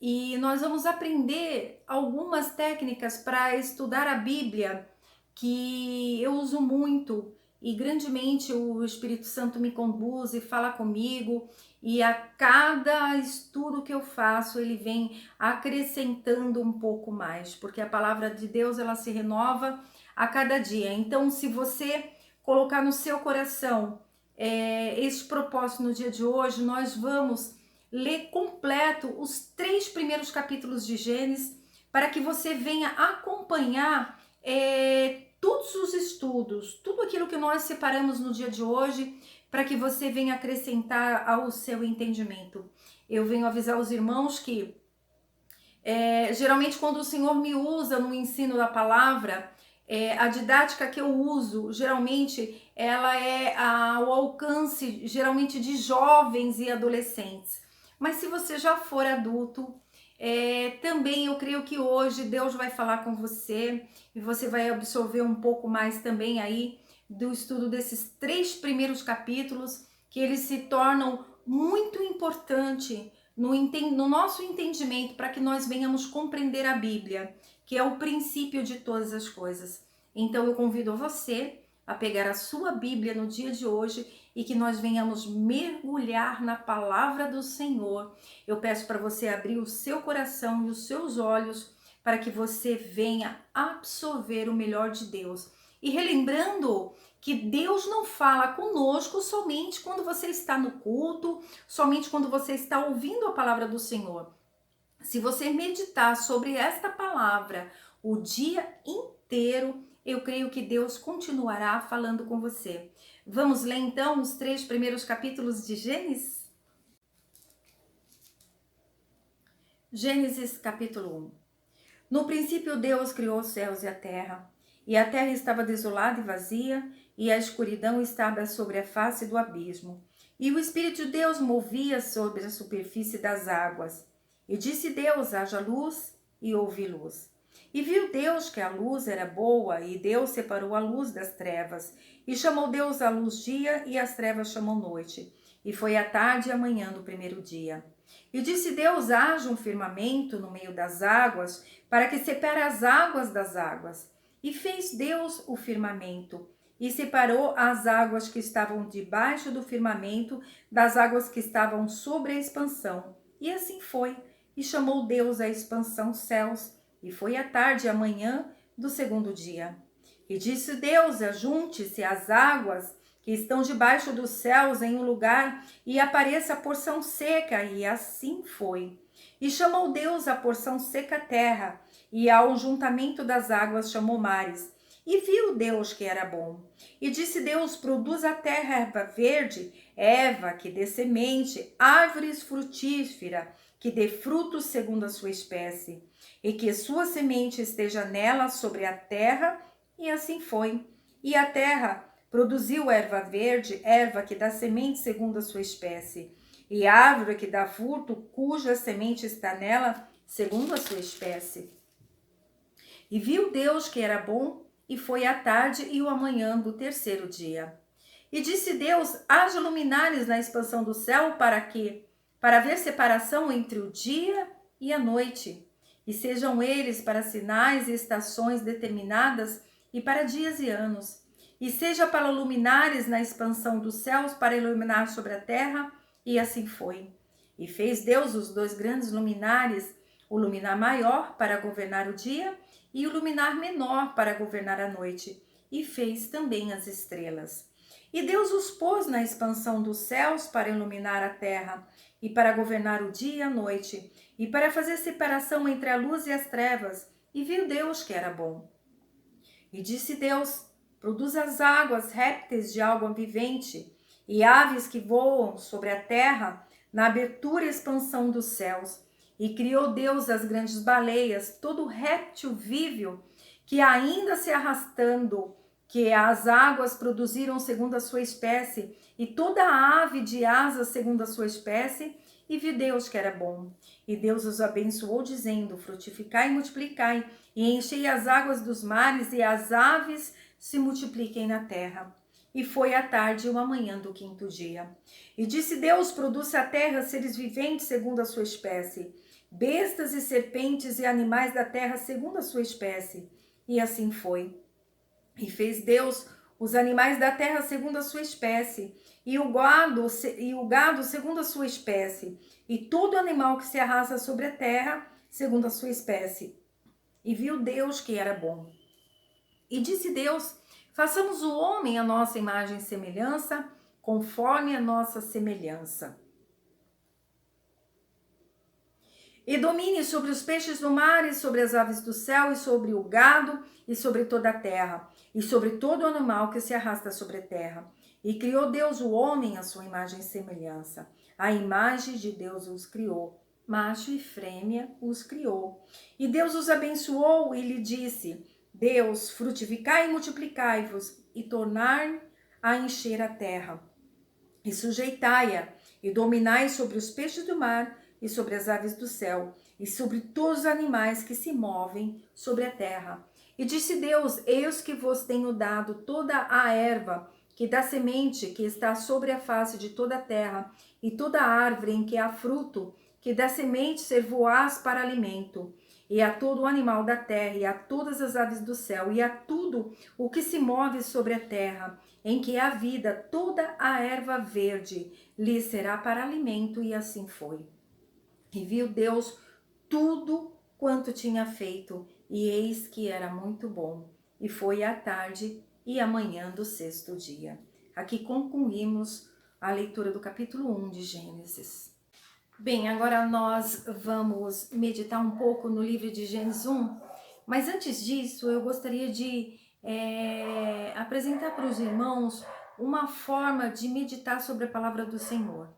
e nós vamos aprender algumas técnicas para estudar a Bíblia que eu uso muito e grandemente o Espírito Santo me conduz e fala comigo, e a cada estudo que eu faço ele vem acrescentando um pouco mais, porque a palavra de Deus ela se renova a cada dia. Então, se você colocar no seu coração esse propósito no dia de hoje, nós vamos ler completo os 3 primeiros capítulos de Gênesis para que você venha acompanhar todos os estudos, tudo aquilo que nós separamos no dia de hoje, para que você venha acrescentar ao seu entendimento. Eu venho avisar os irmãos que geralmente quando o Senhor me usa no ensino da palavra, a didática que eu uso, geralmente, ela é ao alcance, geralmente, de jovens e adolescentes. Mas se você já for adulto, também eu creio que hoje Deus vai falar com você e você vai absorver um pouco mais também aí do estudo desses 3 primeiros capítulos, que eles se tornam muito importante no nosso entendimento para que nós venhamos compreender a Bíblia, que é o princípio de todas as coisas. Então eu convido você a pegar a sua Bíblia no dia de hoje e que nós venhamos mergulhar na palavra do Senhor. Eu peço para você abrir o seu coração e os seus olhos para que você venha absorver o melhor de Deus. E relembrando que Deus não fala conosco somente quando você está no culto, somente quando você está ouvindo a palavra do Senhor. Se você meditar sobre esta palavra o dia inteiro, eu creio que Deus continuará falando com você. Vamos ler então os 3 primeiros capítulos de Gênesis? Gênesis capítulo 1. No princípio Deus criou os céus e a terra estava desolada e vazia, e a escuridão estava sobre a face do abismo. E o Espírito de Deus movia sobre a superfície das águas. E disse Deus: haja luz, e houve luz. E viu Deus que a luz era boa, e Deus separou a luz das trevas. E chamou Deus a luz dia, e as trevas chamou noite. E foi a tarde e a manhã do primeiro dia. E disse Deus: haja um firmamento no meio das águas, para que separe as águas das águas. E fez Deus o firmamento, e separou as águas que estavam debaixo do firmamento das águas que estavam sobre a expansão. E assim foi. E chamou Deus a expansão céus. E foi a tarde e a manhã do segundo dia. E disse Deus: ajunte-se as águas que estão debaixo dos céus em um lugar, e apareça a porção seca. E assim foi. E chamou Deus a porção seca terra, e ao juntamento das águas chamou mares. E viu Deus que era bom. E disse Deus: produz a terra erva verde, erva que dê semente, árvores frutífera, que dê frutos segundo a sua espécie, e que sua semente esteja nela sobre a terra. E assim foi. E a terra produziu erva verde, erva que dá semente segundo a sua espécie, e árvore que dá fruto, cuja semente está nela segundo a sua espécie. E viu Deus que era bom, e foi a tarde e o amanhã do terceiro dia. E disse Deus: haja luminares na expansão do céu, para quê? Para haver separação entre o dia e a noite, e sejam eles para sinais e estações determinadas, e para dias e anos. E seja para luminares na expansão dos céus, para iluminar sobre a terra. E assim foi. E fez Deus os 2 grandes luminares, o luminar maior para governar o dia, e o luminar menor para governar a noite. E fez também as estrelas. E Deus os pôs na expansão dos céus para iluminar a terra, e para governar o dia e a noite, e para fazer separação entre a luz e as trevas. E viu Deus que era bom. E disse Deus: produz as águas répteis de água vivente, e aves que voam sobre a terra, na abertura e expansão dos céus. E criou Deus as grandes baleias, todo réptil vível, que ainda se arrastando, que as águas produziram segundo a sua espécie, e toda ave de asas segundo a sua espécie. E viu Deus que era bom. E Deus os abençoou, dizendo: frutificai e multiplicai, e enchei as águas dos mares, e as aves se multipliquem na terra. E foi a tarde e uma manhã do quinto dia. E disse Deus: produz a terra seres viventes segundo a sua espécie, bestas e serpentes e animais da terra segundo a sua espécie. E assim foi. E fez Deus os animais da terra segundo a sua espécie, e o gado segundo a sua espécie, e todo animal que se arrasta sobre a terra segundo a sua espécie. E viu Deus que era bom. E disse Deus: façamos o homem à nossa imagem e semelhança, conforme a nossa semelhança. E domine sobre os peixes do mar, e sobre as aves do céu, e sobre o gado, e sobre toda a terra, e sobre todo animal que se arrasta sobre a terra. E criou Deus o homem à sua imagem e semelhança. A imagem de Deus os criou, macho e fêmea os criou. E Deus os abençoou e lhe disse: Deus, frutificai e multiplicai-vos, e tornai a encher a terra, e sujeitai-a, e dominai sobre os peixes do mar, e sobre as aves do céu, e sobre todos os animais que se movem sobre a terra. E disse Deus: eis que vos tenho dado toda a erva que dá semente, que está sobre a face de toda a terra, e toda a árvore em que há fruto, que dá semente, servoás para alimento, e a todo o animal da terra, e a todas as aves do céu, e a tudo o que se move sobre a terra, em que há vida, toda a erva verde lhe será para alimento. E assim foi. E viu Deus tudo quanto tinha feito, e eis que era muito bom. E foi a tarde e a manhã do sexto dia. Aqui concluímos a leitura do capítulo 1 de Gênesis. Bem, agora nós vamos meditar um pouco no livro de Gênesis 1, mas antes disso eu gostaria de apresentar para os irmãos uma forma de meditar sobre a palavra do Senhor.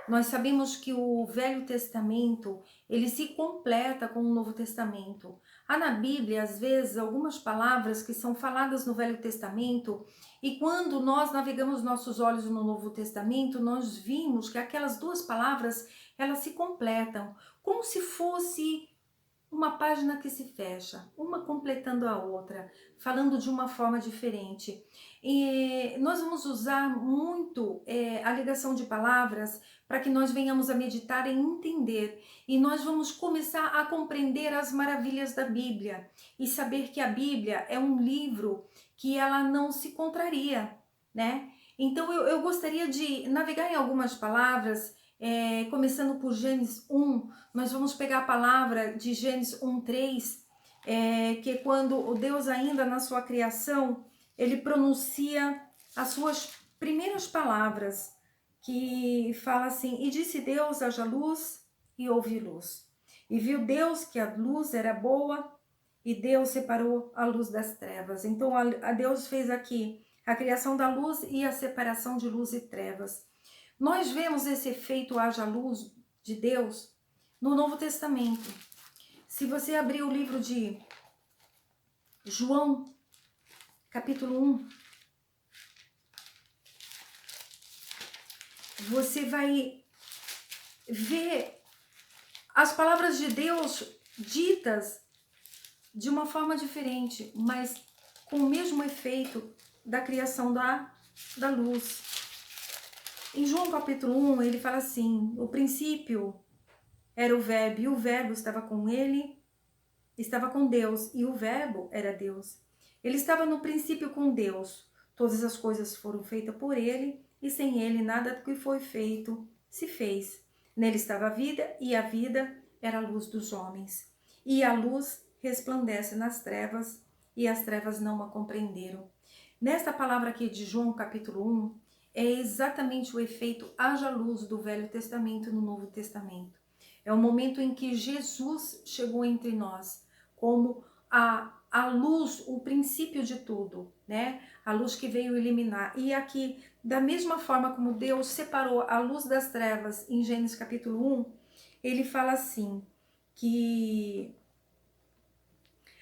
Nós sabemos que o Velho Testamento, ele se completa com o Novo Testamento. Há na Bíblia, às vezes, algumas palavras que são faladas no Velho Testamento, e quando nós navegamos nossos olhos no Novo Testamento, nós vimos que aquelas duas palavras, elas se completam, como se fosse uma página que se fecha, uma completando a outra, falando de uma forma diferente. E nós vamos usar muito a ligação de palavras para que nós venhamos a meditar e entender. E nós vamos começar a compreender as maravilhas da Bíblia e saber que a Bíblia é um livro que ela não se contraria, né? Então eu gostaria de navegar em algumas palavras, começando por Gênesis 1, nós vamos pegar a palavra de Gênesis 1:3, que é quando o Deus ainda na sua criação, ele pronuncia as suas primeiras palavras, que fala assim: e disse Deus, haja luz, e houve luz. E viu Deus que a luz era boa, e Deus separou a luz das trevas. Então a Deus fez aqui a criação da luz e a separação de luz e trevas. Nós vemos esse efeito haja luz de Deus no Novo Testamento. Se você abrir o livro de João, capítulo 1, você vai ver as palavras de Deus ditas de uma forma diferente, mas com o mesmo efeito da criação da luz. Em João capítulo 1, ele fala assim: o princípio era o verbo, e o verbo estava com ele, estava com Deus, e o verbo era Deus. Ele estava no princípio com Deus. Todas as coisas foram feitas por ele, e sem ele nada do que foi feito se fez. Nele estava a vida, e a vida era a luz dos homens. E a luz resplandece nas trevas, e as trevas não a compreenderam. Nesta palavra aqui de João capítulo 1, é exatamente o efeito haja luz do Velho Testamento no Novo Testamento. É o momento em que Jesus chegou entre nós, como a luz, o princípio de tudo, né? A luz que veio eliminar. E aqui, da mesma forma como Deus separou a luz das trevas em Gênesis capítulo 1, ele fala assim, que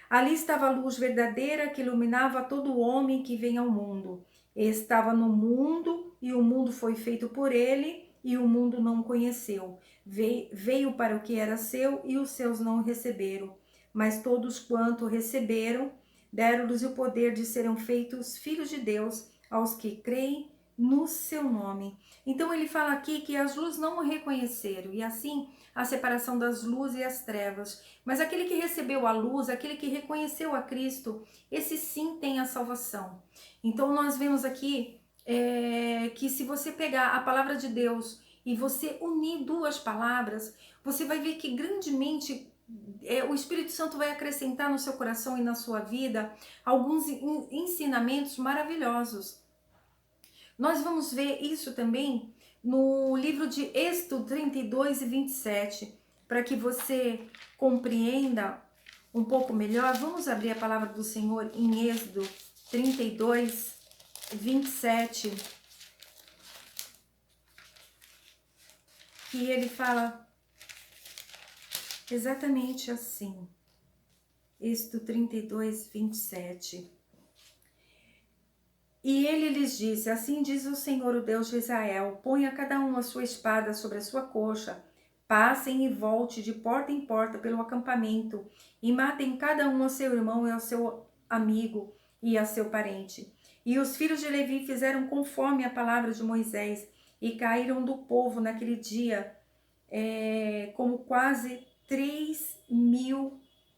ali estava a luz verdadeira que iluminava todo homem que vem ao mundo. Estava no mundo, e o mundo foi feito por ele, e o mundo não o conheceu. Veio para o que era seu, e os seus não o receberam. Mas todos quanto receberam, deram-lhes o poder de serem feitos filhos de Deus, aos que creem no seu nome. Então ele fala aqui que as luzes não o reconheceram, e assim a separação das luzes e as trevas. Mas aquele que recebeu a luz, aquele que reconheceu a Cristo, esse sim tem a salvação. Então nós vemos aqui que se você pegar a palavra de Deus e você unir duas palavras, você vai ver que grandemente o Espírito Santo vai acrescentar no seu coração e na sua vida alguns ensinamentos maravilhosos. Nós vamos ver isso também no livro de Êxodo 32 e 27, para que você compreenda um pouco melhor. Vamos abrir a palavra do Senhor em Êxodo 32, 27, que ele fala exatamente assim. Êxodo 32, 27. E ele lhes disse: assim diz o Senhor, o Deus de Israel: ponha cada um a sua espada sobre a sua coxa, passem e volte de porta em porta pelo acampamento, e matem cada um a seu irmão e ao seu amigo e a seu parente. E os filhos de Levi fizeram conforme a palavra de Moisés, e caíram do povo naquele dia como quase 3.000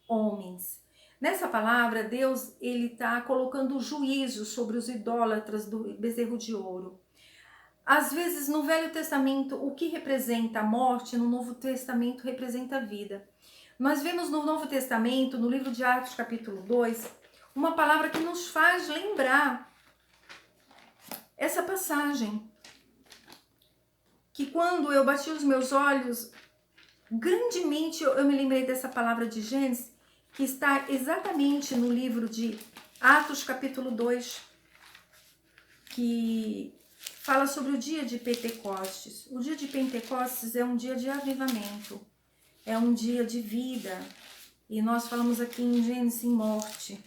homens. Nessa palavra, Deus ele está colocando juízo sobre os idólatras do bezerro de ouro. Às vezes, no Velho Testamento, o que representa a morte, no Novo Testamento representa a vida. Nós vemos no Novo Testamento, no livro de Atos, capítulo 2, uma palavra que nos faz lembrar essa passagem. Que quando eu bati os meus olhos, grandemente eu me lembrei dessa palavra de Gênesis, que está exatamente no livro de Atos capítulo 2, que fala sobre o dia de Pentecostes. O dia de Pentecostes é um dia de avivamento, é um dia de vida, e nós falamos aqui em Gênesis em morte.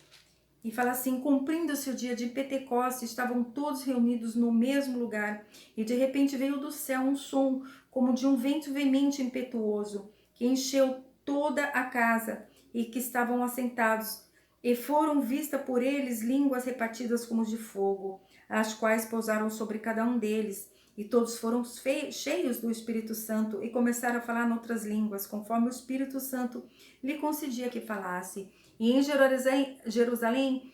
E fala assim: cumprindo-se o dia de Pentecostes, estavam todos reunidos no mesmo lugar, e de repente veio do céu um som como de um vento veemente e impetuoso, que encheu toda a casa e que estavam assentados, e foram vistas por eles línguas repartidas como de fogo, as quais pousaram sobre cada um deles, e todos foram cheios do Espírito Santo e começaram a falar em outras línguas, conforme o Espírito Santo lhe concedia que falasse. E em Jerusalém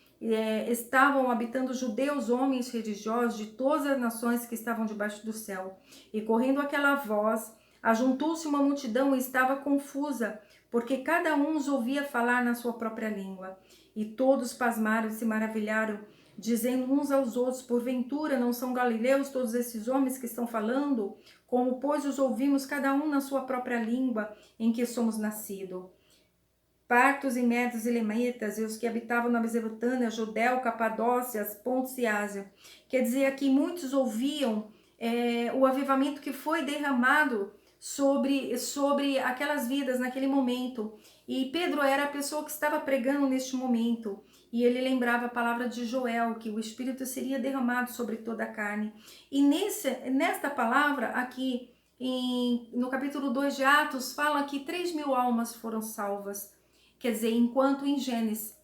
estavam habitando judeus, homens religiosos de todas as nações que estavam debaixo do céu. E correndo aquela voz, ajuntou-se uma multidão e estava confusa, porque cada um os ouvia falar na sua própria língua. E todos pasmaram e se maravilharam, dizendo uns aos outros: porventura não são galileus todos esses homens que estão falando? Como, pois, os ouvimos cada um na sua própria língua em que somos nascidos? Partos e medos e lemitas, e os que habitavam na Mesopotâmia, Judéia, Capadócia, Pontos e Ásia. Quer dizer, aqui muitos ouviam o avivamento que foi derramado sobre aquelas vidas naquele momento. E Pedro era a pessoa que estava pregando neste momento. E ele lembrava a palavra de Joel, que o Espírito seria derramado sobre toda a carne. E nesta palavra aqui, no capítulo 2 de Atos, fala que 3.000 almas foram salvas. Quer dizer, enquanto em Gênesis,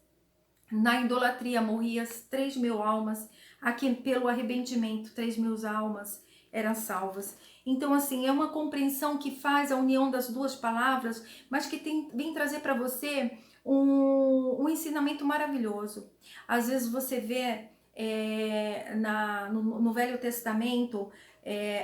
na idolatria, morria 3.000 almas, aqui pelo arrependimento, 3.000 almas eram salvas. Então, assim, é uma compreensão que faz a união das duas palavras, mas que vem trazer para você um ensinamento maravilhoso. Às vezes você vê no Velho Testamento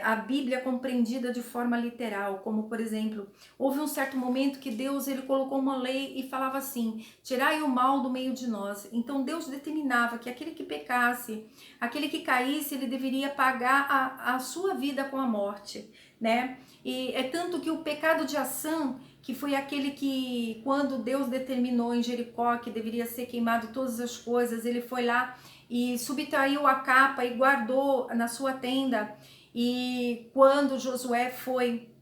a Bíblia compreendida de forma literal, como por exemplo, houve um certo momento que Deus ele colocou uma lei e falava assim: tirai o mal do meio de nós. Então Deus determinava que aquele que pecasse, aquele que caísse, ele deveria pagar a sua vida com a morte, né? E é tanto que o pecado de Assã, que foi aquele que, quando Deus determinou em Jericó que deveria ser queimado todas as coisas, ele foi lá e subtraiu a capa e guardou na sua tenda. E quando Josué foi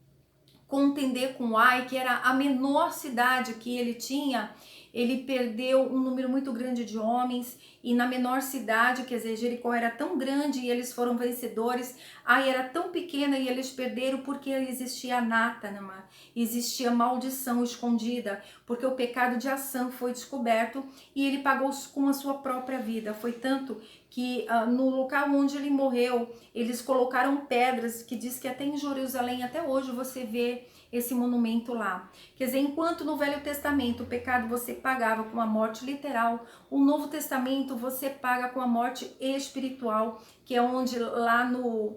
contender com Ai, que era a menor cidade que ele tinha, ele perdeu um número muito grande de homens, e na menor cidade, quer dizer, Jericó era tão grande e eles foram vencedores, Ai era tão pequena e eles perderam porque existia anátema, existia maldição escondida, porque o pecado de Assã foi descoberto e ele pagou com a sua própria vida. Foi tanto que no local onde ele morreu, eles colocaram pedras, que diz que até em Jerusalém, até hoje você vê esse monumento lá. Quer dizer, enquanto no Velho Testamento o pecado você pagava com a morte literal, o Novo Testamento você paga com a morte espiritual, que é onde lá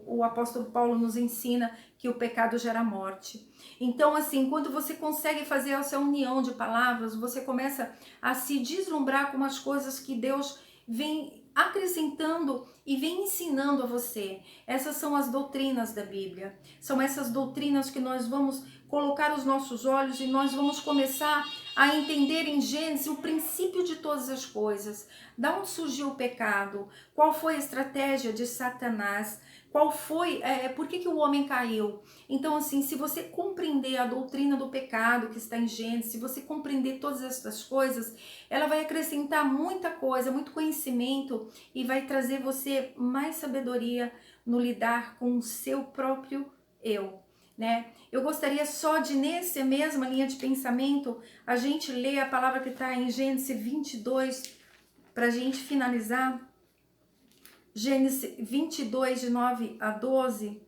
o apóstolo Paulo nos ensina que o pecado gera morte. Então, assim, quando você consegue fazer essa união de palavras, você começa a se deslumbrar com as coisas que Deus vem acrescentando e vem ensinando a você. Essas são as doutrinas da Bíblia. São essas doutrinas que nós vamos colocar os nossos olhos e nós vamos começar a entender em Gênesis o princípio de todas as coisas. Da onde surgiu o pecado? Qual foi a estratégia de Satanás? Qual foi, por que o homem caiu? Então, assim, se você compreender a doutrina do pecado que está em Gênesis, se você compreender todas essas coisas, ela vai acrescentar muita coisa, muito conhecimento e vai trazer você mais sabedoria no lidar com o seu próprio eu, né? Eu gostaria só de, nessa mesma linha de pensamento, a gente ler a palavra que está em Gênesis 22, para a gente finalizar. Gênesis 22, de 9 a 12,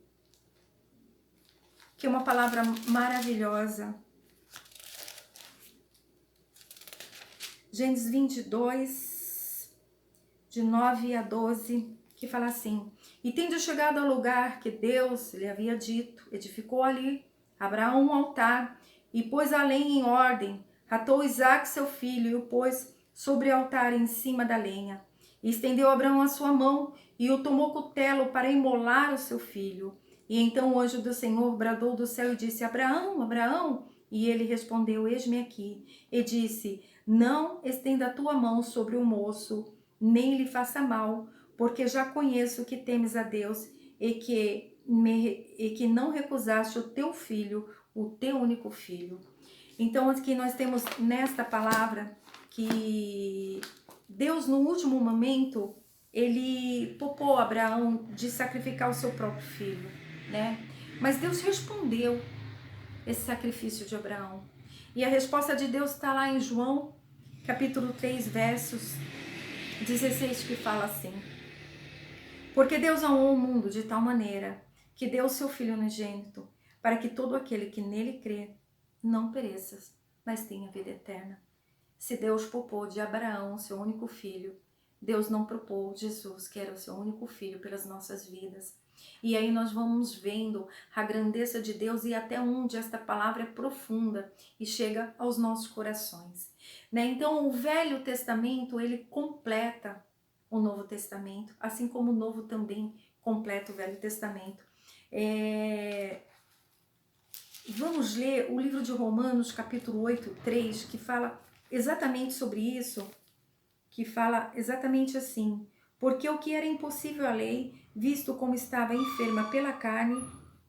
que é uma palavra maravilhosa. Gênesis 22, de 9 a 12, que fala assim: E tendo chegado ao lugar que Deus lhe havia dito, edificou ali Abraão um altar, e pôs a lenha em ordem, ratou Isaque seu filho, e o pôs sobre o altar em cima da lenha. E estendeu Abraão a sua mão, e o tomou cutelo para imolar o seu filho. E então o anjo do Senhor bradou do céu e disse: Abraão, Abraão. E ele respondeu: Eis-me aqui. E disse: Não estenda a tua mão sobre o moço, nem lhe faça mal, porque já conheço que temes a Deus e que não recusaste o teu filho, o teu único filho. Então aqui nós temos nesta palavra que Deus, no último momento, ele poupou Abraão de sacrificar o seu próprio filho, né? Mas Deus respondeu esse sacrifício de Abraão. E a resposta de Deus está lá em João, capítulo 3, versos 16, que fala assim: Porque Deus amou o mundo de tal maneira que deu o seu Filho unigênito, para que todo aquele que nele crê não pereça, mas tenha vida eterna. Se Deus poupou de Abraão, seu único filho, Deus não propôs Jesus, que era o seu único filho, pelas nossas vidas. E aí nós vamos vendo a grandeza de Deus e até onde esta palavra é profunda e chega aos nossos corações, né? Então o Velho Testamento, ele completa o Novo Testamento, assim como o Novo também completa o Velho Testamento. Vamos ler o livro de Romanos, capítulo 8, 3, que fala exatamente sobre isso, que fala exatamente assim: Porque o que era impossível à lei, visto como estava enferma pela carne,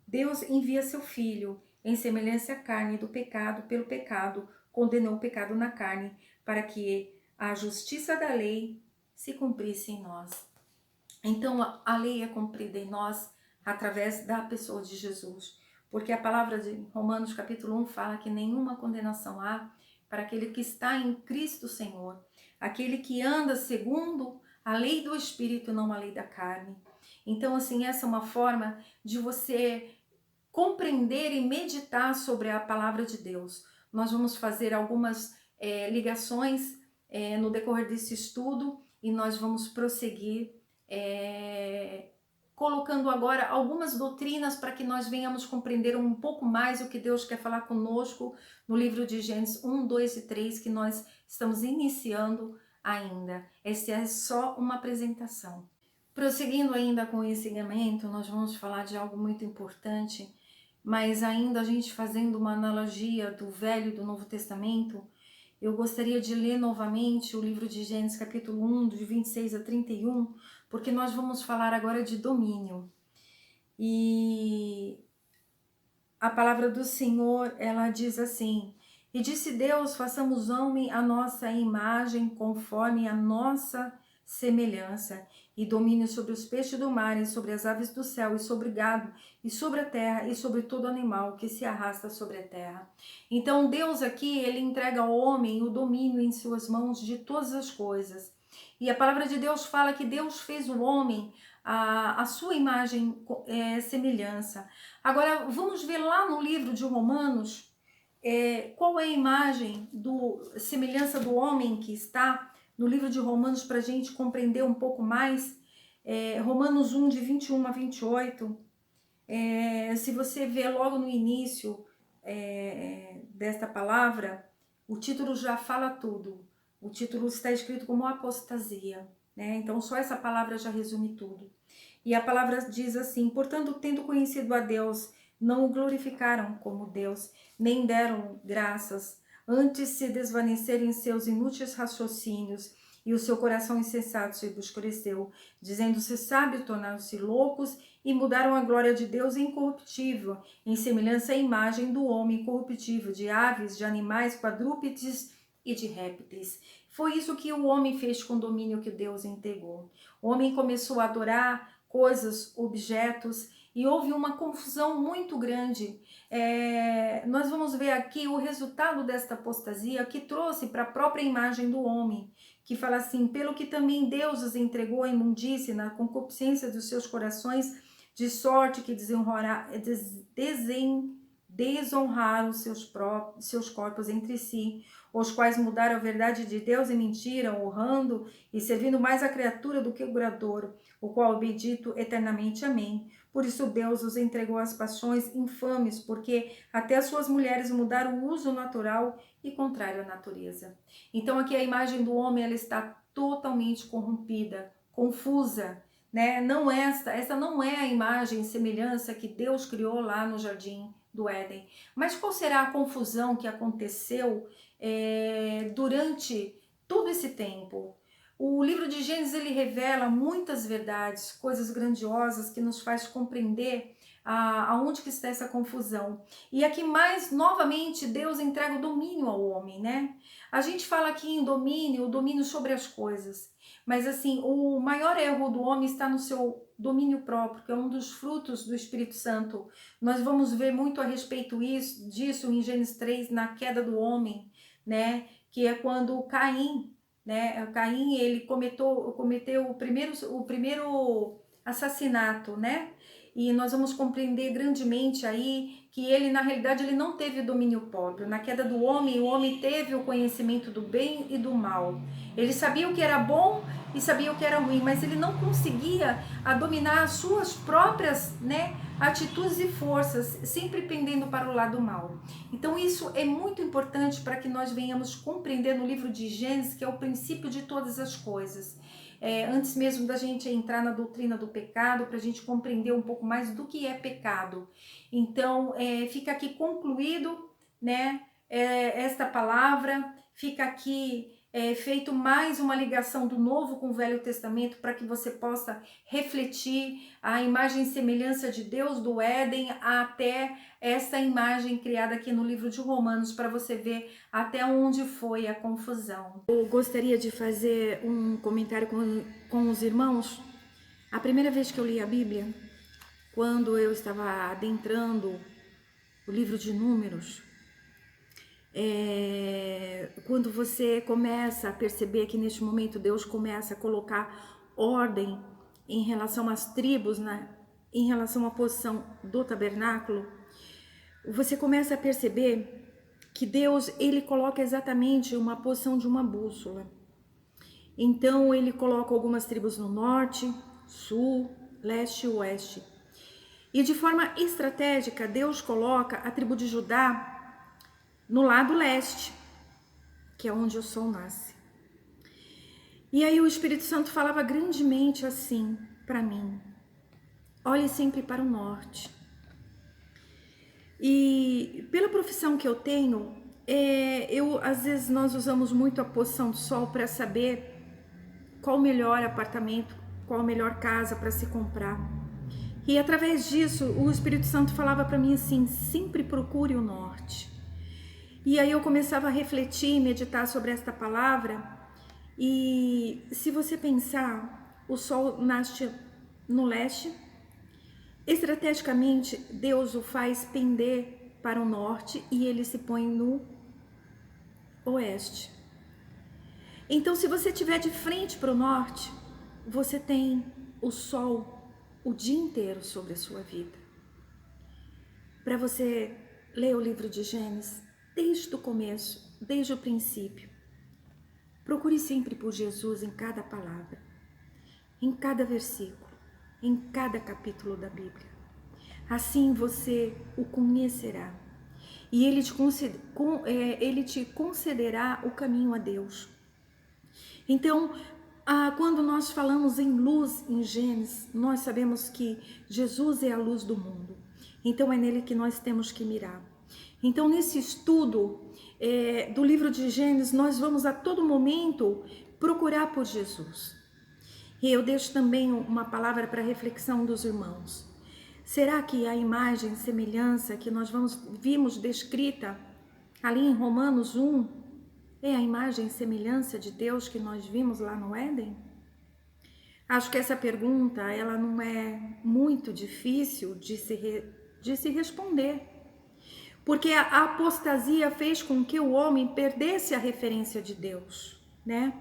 Deus envia seu Filho, em semelhança à carne do pecado, pelo pecado, condenou o pecado na carne, para que a justiça da lei se cumprisse em nós. Então a lei é cumprida em nós através da pessoa de Jesus, porque a palavra de Romanos capítulo 1 fala que nenhuma condenação há para aquele que está em Cristo Senhor, aquele que anda segundo a lei do Espírito, não a lei da carne. Então, assim, essa é uma forma de você compreender e meditar sobre a palavra de Deus. Nós vamos fazer algumas ligações no decorrer desse estudo e nós vamos prosseguir colocando agora algumas doutrinas para que nós venhamos compreender um pouco mais o que Deus quer falar conosco no livro de Gênesis 1, 2 e 3, que nós estamos iniciando ainda. Essa é só uma apresentação. Prosseguindo ainda com o ensinamento, nós vamos falar de algo muito importante, mas ainda a gente fazendo uma analogia do Velho e do Novo Testamento, eu gostaria de ler novamente o livro de Gênesis capítulo 1, de 26 a 31, porque nós vamos falar agora de domínio. E a palavra do Senhor, ela diz assim: E disse Deus, façamos homem à nossa imagem, conforme a nossa semelhança, e domínio sobre os peixes do mar, e sobre as aves do céu, e sobre o gado, e sobre a terra, e sobre todo animal que se arrasta sobre a terra. Então Deus aqui, ele entrega ao homem o domínio em suas mãos de todas as coisas. E a palavra de Deus fala que Deus fez o homem a sua imagem semelhança. Agora, vamos ver lá no livro de Romanos, qual é a imagem semelhança do homem que está no livro de Romanos, para a gente compreender um pouco mais. Romanos 1, de 21 a 28, se você vê logo no início desta palavra, o título já fala tudo. O título está escrito como apostasia, né? Então só essa palavra já resume tudo. E a palavra diz assim: portanto, tendo conhecido a Deus, não o glorificaram como Deus, nem deram graças, antes se desvaneceram em seus inúteis raciocínios, e o seu coração insensato se obscureceu, dizendo-se sábio, tornaram-se loucos, e mudaram a glória de Deus incorruptível, em semelhança à imagem do homem corruptível, de aves, de animais, quadrúpedes e de répteis. Foi isso que o homem fez com o domínio que Deus entregou. O homem começou a adorar coisas, objetos, e houve uma confusão muito grande. Nós vamos ver aqui o resultado desta apostasia, que trouxe para a própria imagem do homem, que fala assim: pelo que também Deus os entregou à imundície na concupiscência dos seus corações, de sorte que desonraram seus corpos entre si, os quais mudaram a verdade de Deus em mentira, honrando e servindo mais a criatura do que o Criador, o qual é bendito eternamente. Amém. Por isso Deus os entregou às paixões infames, porque até as suas mulheres mudaram o uso natural e contrário à natureza. Então aqui a imagem do homem, ela está totalmente corrompida, confusa, né? Essa não é a imagem e semelhança que Deus criou lá no jardim do Éden. Mas qual será a confusão que aconteceu durante todo esse tempo? O livro de Gênesis, ele revela muitas verdades, coisas grandiosas que nos faz compreender aonde que está essa confusão. E aqui mais novamente Deus entrega o domínio ao homem, né? A gente fala aqui em domínio, o domínio sobre as coisas. Mas assim, o maior erro do homem está no seu domínio próprio, que é um dos frutos do Espírito Santo. Nós vamos ver muito a respeito disso em Gênesis 3, na queda do homem, né? Que é quando Caim, né? Caim, ele cometeu o primeiro assassinato, né? E nós vamos compreender grandemente aí que ele, na realidade, ele não teve domínio próprio. Na queda do homem, o homem teve o conhecimento do bem e do mal. Ele sabia o que era bom e sabia o que era ruim, mas ele não conseguia dominar as suas próprias, né, atitudes e forças, sempre pendendo para o lado mal. Então isso é muito importante para que nós venhamos compreender no livro de Gênesis, que é o princípio de todas as coisas. Antes mesmo da gente entrar na doutrina do pecado, para a gente compreender um pouco mais do que é pecado. Então, fica aqui concluído, né, esta palavra, fica aqui feito mais uma ligação do Novo com o Velho Testamento, para que você possa refletir a imagem e semelhança de Deus do Éden até essa imagem criada aqui no livro de Romanos, para você ver até onde foi a confusão. Eu gostaria de fazer um comentário com os irmãos. A primeira vez que eu li a Bíblia, quando eu estava adentrando o livro de Números, quando você começa a perceber que neste momento Deus começa a colocar ordem em relação às tribos, né? Em relação à posição do tabernáculo, você começa a perceber que Deus, ele coloca exatamente uma posição de uma bússola. Então ele coloca algumas tribos no norte, sul, leste e oeste. E de forma estratégica, Deus coloca a tribo de Judá no lado leste, que é onde o sol nasce. E aí o Espírito Santo falava grandemente assim para mim: olhe sempre para o norte. E pela profissão que eu tenho, às vezes nós usamos muito a posição do sol para saber qual o melhor apartamento, qual a melhor casa para se comprar. E através disso, o Espírito Santo falava para mim assim: sempre procure o norte. E aí eu começava a refletir, meditar sobre esta palavra. E se você pensar, o sol nasce no leste. Estrategicamente, Deus o faz pender para o norte e ele se põe no oeste. Então, se você estiver de frente para o norte, você tem o sol o dia inteiro sobre a sua vida. Para você ler o livro de Gênesis desde o começo, desde o princípio. Procure sempre por Jesus em cada palavra, em cada versículo, em cada capítulo da Bíblia. Assim você o conhecerá e ele te concederá o caminho a Deus. Então, quando nós falamos em luz em Gênesis, nós sabemos que Jesus é a luz do mundo. Então é nele que nós temos que mirar. Então nesse estudo do livro de Gênesis, nós vamos a todo momento procurar por Jesus. E eu deixo também uma palavra para reflexão dos irmãos. Será que a imagem e semelhança que nós vimos descrita ali em Romanos 1 é a imagem e semelhança de Deus que nós vimos lá no Éden? Acho que essa pergunta ela não é muito difícil de se responder. Porque a apostasia fez com que o homem perdesse a referência de Deus, né?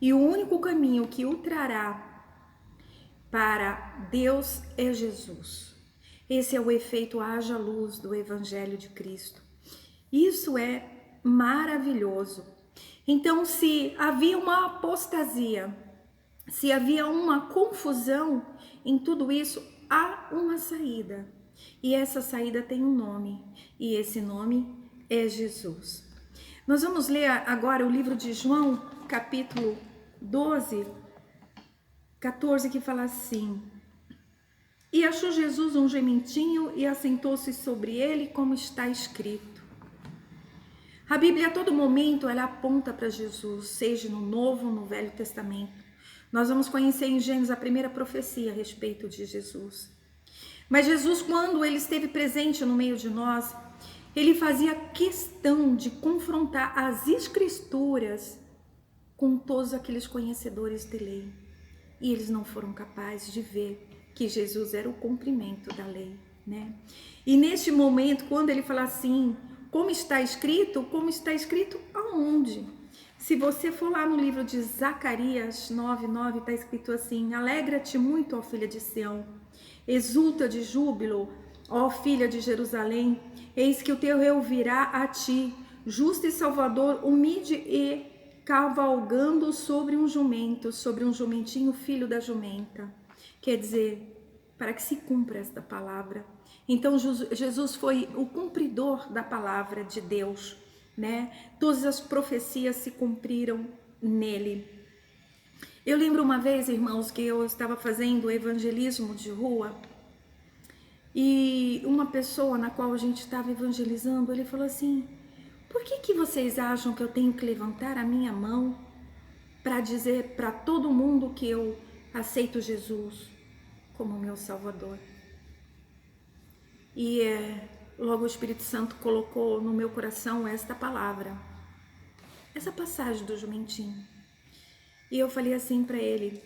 E o único caminho que o trará para Deus é Jesus. Esse é o efeito haja luz do Evangelho de Cristo. Isso é maravilhoso. Então, se havia uma apostasia, se havia uma confusão em tudo isso, há uma saída. E essa saída tem um nome, e esse nome é Jesus. Nós vamos ler agora o livro de João, capítulo 12, 14, que fala assim: E achou Jesus um jumentinho e assentou-se sobre ele, como está escrito. A Bíblia a todo momento ela aponta para Jesus, seja no Novo ou no Velho Testamento. Nós vamos conhecer em Gênesis a primeira profecia a respeito de Jesus. Mas Jesus, quando ele esteve presente no meio de nós, ele fazia questão de confrontar as Escrituras com todos aqueles conhecedores de lei. E eles não foram capazes de ver que Jesus era o cumprimento da lei, né? E neste momento, quando ele fala assim, como está escrito aonde? Se você for lá no livro de Zacarias 9:9, está escrito assim: Alegra-te muito, ó filha de Sião, exulta de júbilo, ó filha de Jerusalém, eis que o teu rei virá a ti, justo e salvador, humilde e cavalgando sobre um jumento, sobre um jumentinho, filho da jumenta. Quer dizer, para que se cumpra esta palavra. Então Jesus foi o cumpridor da palavra de Deus, né? Todas as profecias se cumpriram nele. Eu lembro uma vez, irmãos, que eu estava fazendo evangelismo de rua e uma pessoa na qual a gente estava evangelizando, ele falou assim: por que vocês acham que eu tenho que levantar a minha mão para dizer para todo mundo que eu aceito Jesus como meu Salvador? E logo o Espírito Santo colocou no meu coração esta palavra, essa passagem do jumentinho. E eu falei assim para ele: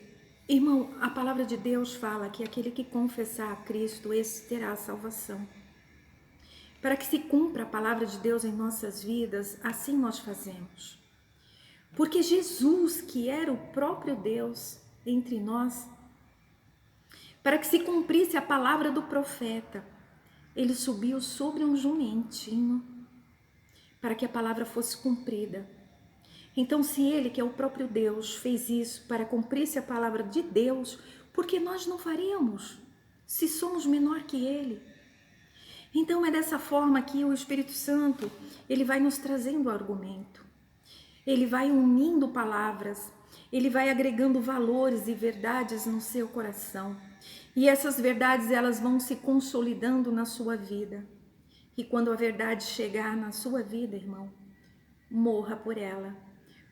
irmão, a palavra de Deus fala que aquele que confessar a Cristo, esse terá a salvação. Para que se cumpra a palavra de Deus em nossas vidas, assim nós fazemos. Porque Jesus, que era o próprio Deus entre nós, para que se cumprisse a palavra do profeta, ele subiu sobre um jumentinho, para que a palavra fosse cumprida. Então, se ele, que é o próprio Deus, fez isso para cumprir-se a palavra de Deus, por que nós não faríamos, se somos menor que ele? Então, é dessa forma que o Espírito Santo, ele vai nos trazendo argumento. Ele vai unindo palavras, ele vai agregando valores e verdades no seu coração. E essas verdades, elas vão se consolidando na sua vida. E quando a verdade chegar na sua vida, irmão, morra por ela,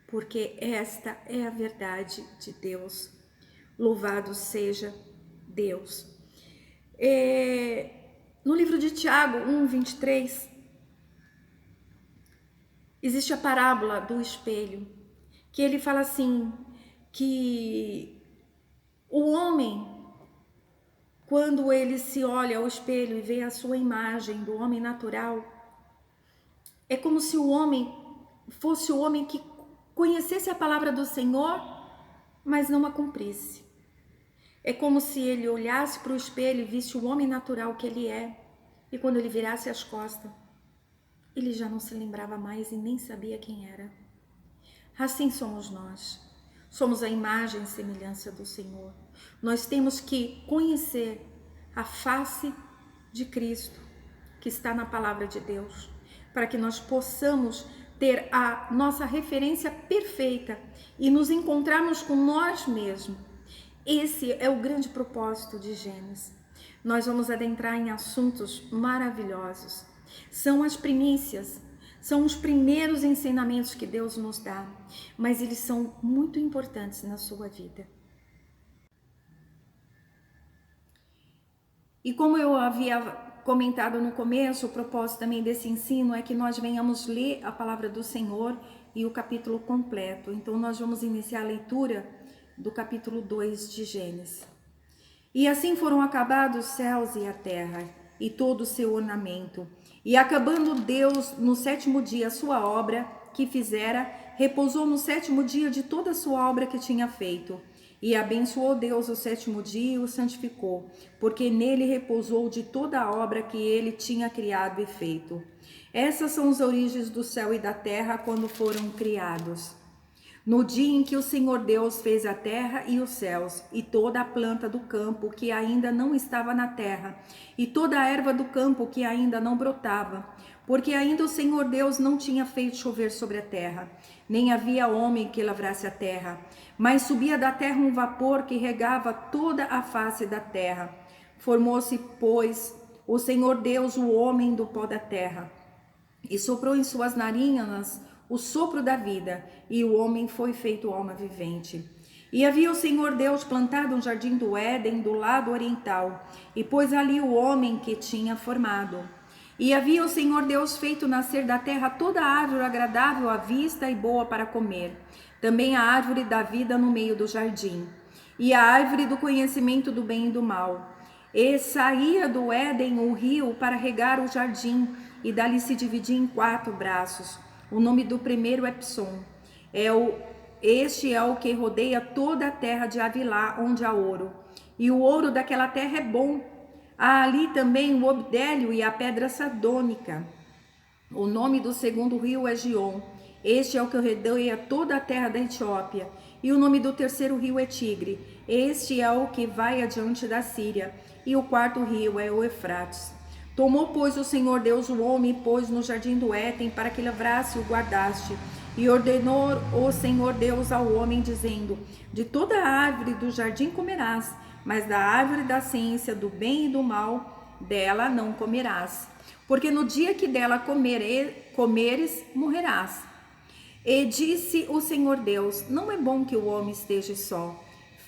porque esta é a verdade de Deus. Louvado seja Deus. No livro de Tiago 1:23, existe a parábola do espelho, que ele fala assim, que o homem, quando ele se olha ao espelho e vê a sua imagem do homem natural, é como se o homem fosse o homem que conhecesse a palavra do Senhor, mas não a cumprisse. É como se ele olhasse para o espelho e visse o homem natural que ele é. E quando ele virasse as costas, ele já não se lembrava mais e nem sabia quem era. Assim somos nós. Somos a imagem e semelhança do Senhor. Nós temos que conhecer a face de Cristo, que está na palavra de Deus, para que nós possamos ter a nossa referência perfeita e nos encontrarmos com nós mesmos. Esse é o grande propósito de Gênesis. Nós vamos adentrar em assuntos maravilhosos. São as primícias, são os primeiros ensinamentos que Deus nos dá, mas eles são muito importantes na sua vida. E como eu havia comentado no começo, o propósito também desse ensino é que nós venhamos ler a palavra do Senhor e o capítulo completo. Então nós vamos iniciar a leitura do capítulo 2 de Gênesis. E assim foram acabados os céus e a terra, e todo o seu ornamento. E acabando Deus no sétimo dia a sua obra que fizera, repousou no sétimo dia de toda a sua obra que tinha feito. E abençoou Deus o sétimo dia e o santificou, porque nele repousou de toda a obra que ele tinha criado e feito. Essas são as origens do céu e da terra quando foram criados. No dia em que o Senhor Deus fez a terra e os céus, e toda a planta do campo que ainda não estava na terra, e toda a erva do campo que ainda não brotava, porque ainda o Senhor Deus não tinha feito chover sobre a terra, nem havia homem que lavrasse a terra, mas subia da terra um vapor que regava toda a face da terra. Formou-se, pois, o Senhor Deus o homem do pó da terra, e soprou em suas narinas o sopro da vida, e o homem foi feito alma vivente. E havia o Senhor Deus plantado um jardim do Éden do lado oriental, e pôs ali o homem que tinha formado. E havia o Senhor Deus feito nascer da terra toda árvore agradável à vista e boa para comer, também a árvore da vida no meio do jardim, e a árvore do conhecimento do bem e do mal. E saía do Éden o rio para regar o jardim, e dali se dividia em 4 braços. O nome do primeiro é Pison. Este é o que rodeia toda a terra de Havilá, onde há ouro. E o ouro daquela terra é bom. Há ali também o obdélio e a pedra sardônica. O nome do segundo rio é Gion. Este é o que rodeia toda a terra da Etiópia. E o nome do terceiro rio é Tigre. Este é o que vai adiante da Síria. E o quarto rio é o Eufrates. Tomou, pois, o Senhor Deus o homem e pôs no jardim do Éden para que lavrasse e o guardaste. E ordenou o Senhor Deus ao homem, dizendo: de toda a árvore do jardim comerás, mas da árvore da ciência do bem e do mal, dela não comerás. Porque no dia que dela comeres, morrerás. E disse o Senhor Deus: não é bom que o homem esteja só.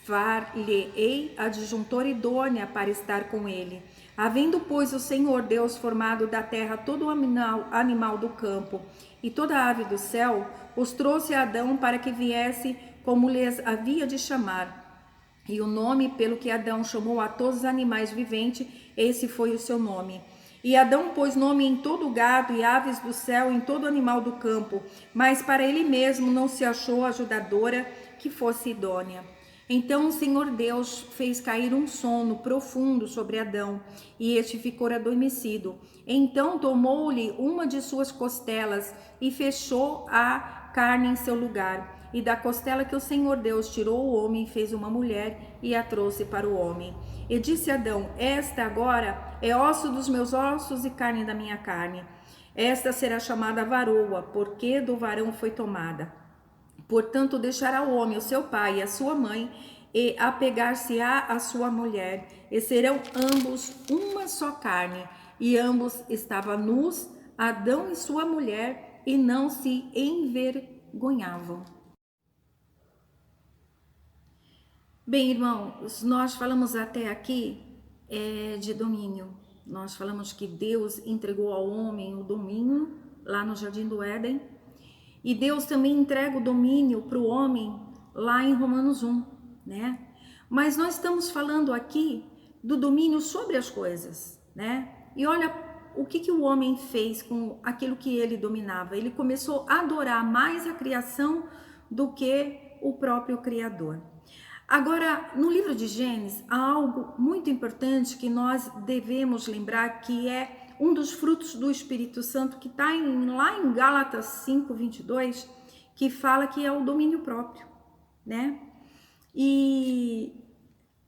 Far-lhe-ei adjuntora idônea para estar com ele. Havendo, pois, o Senhor Deus formado da terra todo animal do campo e toda ave do céu, os trouxe a Adão para que viesse como lhes havia de chamar. E o nome pelo que Adão chamou a todos os animais viventes, esse foi o seu nome. E Adão pôs nome em todo gado e aves do céu, em todo animal do campo, mas para ele mesmo não se achou ajudadora que fosse idônea. Então o Senhor Deus fez cair um sono profundo sobre Adão, e este ficou adormecido. Então tomou-lhe uma de suas costelas e fechou a carne em seu lugar. E da costela que o Senhor Deus tirou o homem, fez uma mulher e a trouxe para o homem. E disse Adão: esta agora é osso dos meus ossos e carne da minha carne. Esta será chamada varoa, porque do varão foi tomada. Portanto, deixará o homem o seu pai e a sua mãe, e apegar-se-á a sua mulher, e serão ambos uma só carne. E ambos estavam nus, Adão e sua mulher, e não se envergonhavam. Bem, irmãos, nós falamos até aqui de domínio. Nós falamos que Deus entregou ao homem o domínio lá no Jardim do Éden. E Deus também entrega o domínio para o homem lá em Romanos 1, né? Mas nós estamos falando aqui do domínio sobre as coisas, né? E olha o que o homem fez com aquilo que ele dominava. Ele começou a adorar mais a criação do que o próprio Criador. Agora, no livro de Gênesis, há algo muito importante que nós devemos lembrar, que é um dos frutos do Espírito Santo, que está lá em Gálatas 5:22, que fala que é o domínio próprio, né? E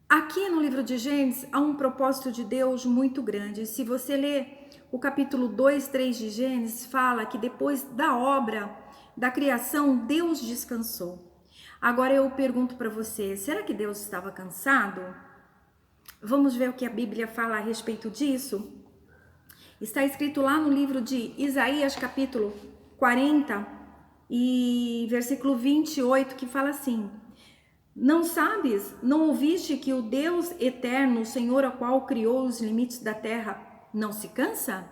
aqui no livro de Gênesis há um propósito de Deus muito grande. Se você ler o capítulo 2, 3 de Gênesis, fala que depois da obra, da criação, Deus descansou. Agora eu pergunto para você, será que Deus estava cansado? Vamos ver o que a Bíblia fala a respeito disso? Está escrito lá no livro de Isaías, capítulo 40 e versículo 28, que fala assim: não sabes, não ouviste que o Deus eterno, o Senhor, a qual criou os limites da terra, não se cansa?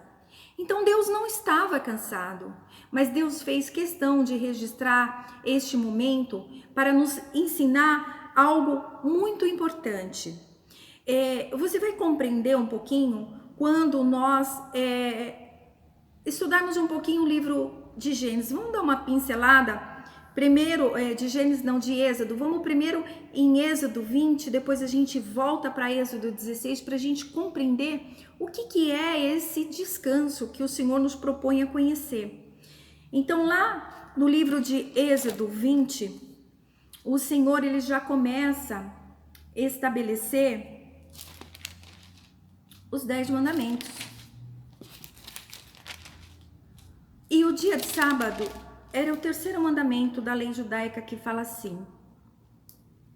Então Deus não estava cansado, mas Deus fez questão de registrar este momento para nos ensinar algo muito importante. Você vai compreender um pouquinho quando nós estudarmos um pouquinho o livro de Gênesis. Vamos dar uma pincelada primeiro de Gênesis, não, de Êxodo. Vamos primeiro em Êxodo 20, depois a gente volta para Êxodo 16 para a gente compreender o que é esse descanso que o Senhor nos propõe a conhecer. Então lá no livro de Êxodo 20, o Senhor ele já começa a estabelecer os 10 mandamentos. E o dia de sábado era o terceiro mandamento da lei judaica, que fala assim,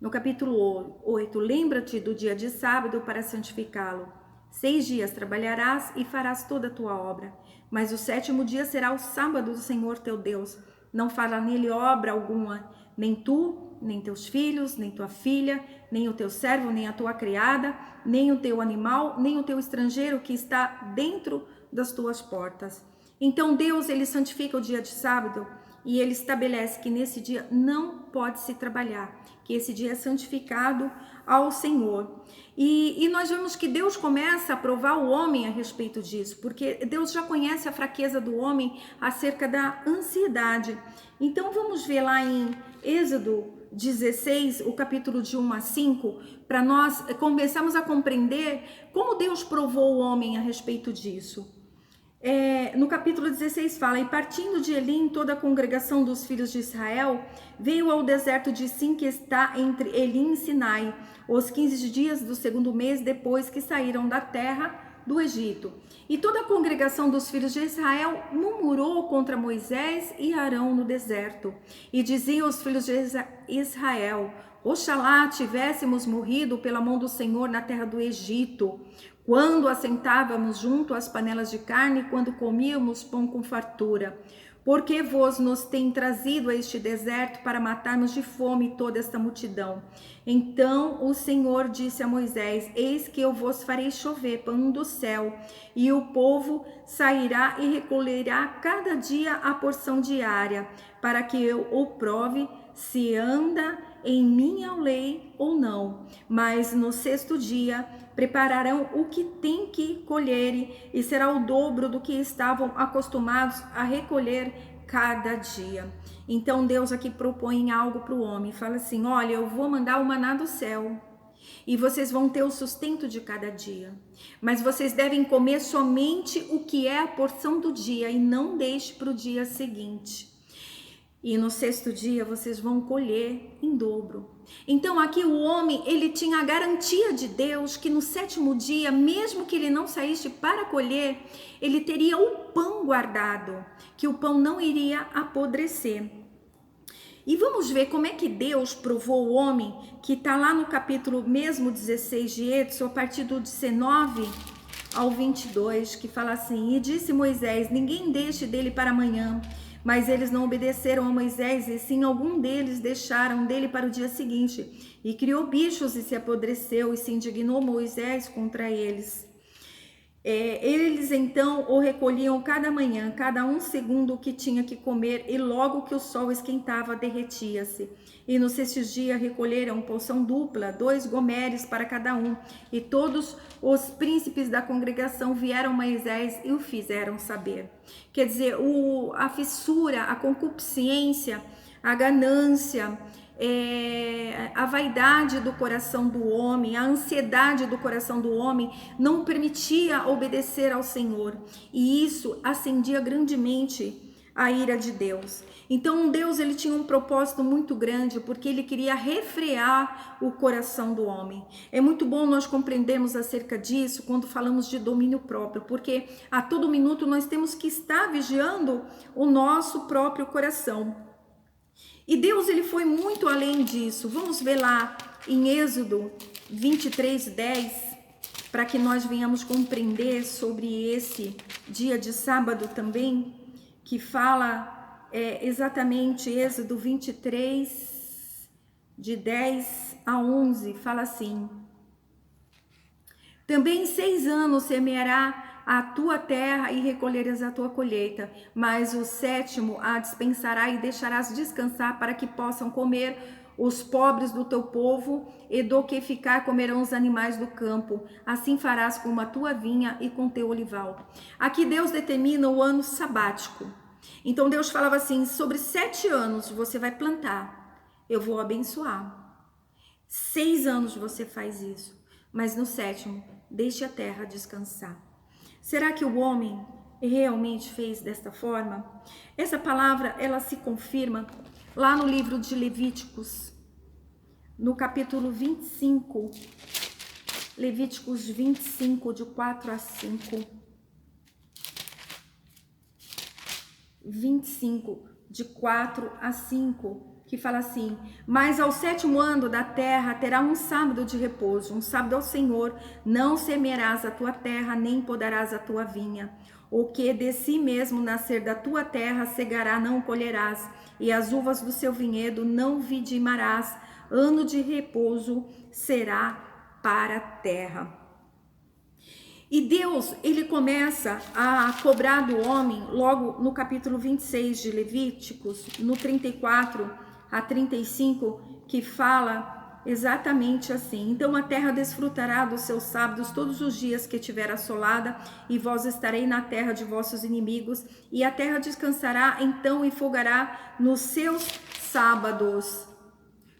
no capítulo 8, lembra-te do dia de sábado para santificá-lo. 6 dias trabalharás e farás toda a tua obra, mas o 7º dia será o sábado do Senhor teu Deus. Não fará nele obra alguma, nem tu, nem teus filhos, nem tua filha, nem o teu servo, nem a tua criada, nem o teu animal, nem o teu estrangeiro que está dentro das tuas portas. Então Deus, ele santifica o dia de sábado e ele estabelece que nesse dia não pode se trabalhar, que esse dia é santificado ao Senhor. E nós vemos que Deus começa a provar o homem a respeito disso, porque Deus já conhece a fraqueza do homem acerca da ansiedade. Então vamos ver lá em Êxodo 16, o capítulo de 1 a 5, para nós começarmos a compreender como Deus provou o homem a respeito disso. No capítulo 16 fala, e partindo de Elim, toda a congregação dos filhos de Israel veio ao deserto de Sim, que está entre Elim e Sinai, os 15 dias do 2º mês depois que saíram da terra do Egito. E toda a congregação dos filhos de Israel murmurou contra Moisés e Arão no deserto. E diziam os filhos de Israel, oxalá tivéssemos morrido pela mão do Senhor na terra do Egito, quando assentávamos junto às panelas de carne, quando comíamos pão com fartura. Porque vos nos tem trazido a este deserto para matarmos de fome toda esta multidão? Então o Senhor disse a Moisés, eis que eu vos farei chover pão do céu, e o povo sairá e recolherá cada dia a porção diária, para que eu o prove se anda em minha lei ou não. Mas no 6º dia prepararão o que tem que colher, e será o dobro do que estavam acostumados a recolher cada dia. Então Deus aqui propõe algo para o homem, fala assim, olha, eu vou mandar o maná do céu, e vocês vão ter o sustento de cada dia, mas vocês devem comer somente o que é a porção do dia, e não deixe para o dia seguinte. E no 6º dia vocês vão colher em dobro. Então aqui o homem, ele tinha a garantia de Deus que no 7º dia, mesmo que ele não saísse para colher, ele teria o pão guardado, que o pão não iria apodrecer. E vamos ver como é que Deus provou o homem, que está lá no capítulo mesmo 16 de Êxodo, a partir do 19 ao 22, que fala assim, e disse Moisés, ninguém deixe dele para amanhã. Mas eles não obedeceram a Moisés, e sim algum deles deixaram dele para o dia seguinte. E criou bichos e se apodreceu, e se indignou Moisés contra eles. Eles então o recolhiam cada manhã, cada um segundo o que tinha que comer, e logo que o sol esquentava, derretia-se. E no 6º dia recolheram porção dupla, 2 gomeres para cada um. E todos os príncipes da congregação vieram a Moisés e o fizeram saber. Quer dizer, a fissura, a concupiscência, a ganância a vaidade do coração do homem, a ansiedade do coração do homem não permitia obedecer ao Senhor, e isso acendia grandemente a ira de Deus. Então Deus, ele tinha um propósito muito grande, porque ele queria refrear o coração do homem. É muito bom nós compreendermos acerca disso quando falamos de domínio próprio, porque a todo minuto nós temos que estar vigiando o nosso próprio coração. E Deus, ele foi muito além disso. Vamos ver lá em Êxodo 23:10, para que nós venhamos compreender sobre esse dia de sábado também, que fala exatamente Êxodo 23, de 10 a 11, fala assim: também 6 anos semeará a tua terra e recolherás a tua colheita, mas o 7º a dispensará e deixarás descansar, para que possam comer os pobres do teu povo, e do que ficar comerão os animais do campo. Assim farás com a tua vinha e com teu olival. Aqui Deus determina o ano sabático. Então Deus falava assim: sobre 7 anos você vai plantar, eu vou abençoar. 6 anos você faz isso, mas no 7º deixe a terra descansar. Será que o homem realmente fez desta forma? Essa palavra, ela se confirma lá no livro de Levíticos, no capítulo 25, Levíticos 25, de 4 a 5. 25, de 4 a 5, que fala assim: mas ao 7º ano da terra terá um sábado de repouso, um sábado ao Senhor. Não semearás a tua terra, nem podarás a tua vinha. O que de si mesmo nascer da tua terra cegará, não colherás, e as uvas do seu vinhedo não vidimarás. Ano de repouso será para a terra. E Deus, ele começa a cobrar do homem logo no capítulo 26 de Levíticos, no 34 a 35, que fala exatamente assim: então a terra desfrutará dos seus sábados todos os dias que tiver assolada, e vós estarei na terra de vossos inimigos, e a terra descansará então e folgará nos seus sábados.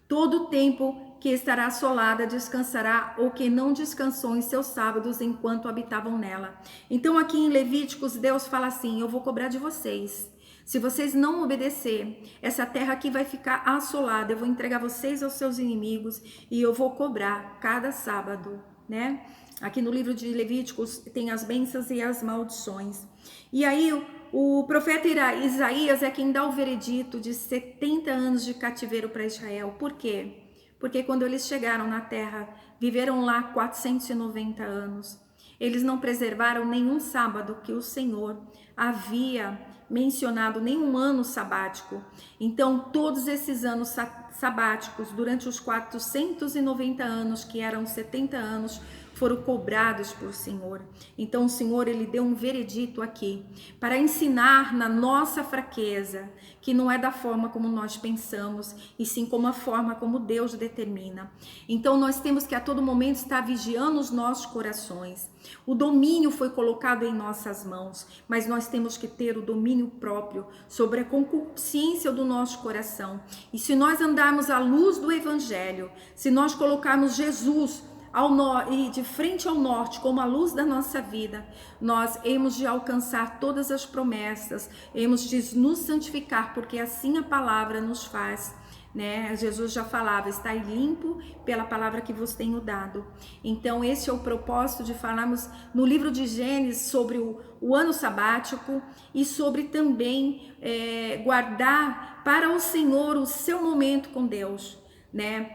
Todo o tempo que estará assolada descansará, ou que não descansou em seus sábados enquanto habitavam nela. Então aqui em Levíticos Deus fala assim: eu vou cobrar de vocês. Se vocês não obedecer, essa terra aqui vai ficar assolada. Eu vou entregar vocês aos seus inimigos e eu vou cobrar cada sábado, né? Aqui no livro de Levíticos tem as bênçãos e as maldições. E aí o profeta Isaías é quem dá o veredito de 70 anos de cativeiro para Israel. Por quê? Porque quando eles chegaram na terra, viveram lá 490 anos. Eles não preservaram nenhum sábado que o Senhor havia mencionado, nenhum ano sabático. Então, todos esses anos sabáticos, durante os 490 anos, que eram 70 anos, foram cobrados por Senhor. Então o Senhor, ele deu um veredito aqui para ensinar na nossa fraqueza, que não é da forma como nós pensamos, e sim como a forma como Deus determina. Então nós temos que a todo momento estar vigiando os nossos corações. O domínio foi colocado em nossas mãos, mas nós temos que ter o domínio próprio sobre a concupiscência do nosso coração. E se nós andarmos à luz do Evangelho, se nós colocarmos Jesus e de frente ao norte como a luz da nossa vida, nós hemos de alcançar todas as promessas, hemos de nos santificar, porque assim a palavra nos faz, né? Jesus já falava: estai limpo pela palavra que vos tenho dado. Então esse é o propósito de falarmos no livro de Gênesis sobre o ano sabático, e sobre também guardar para o Senhor o seu momento com Deus, né?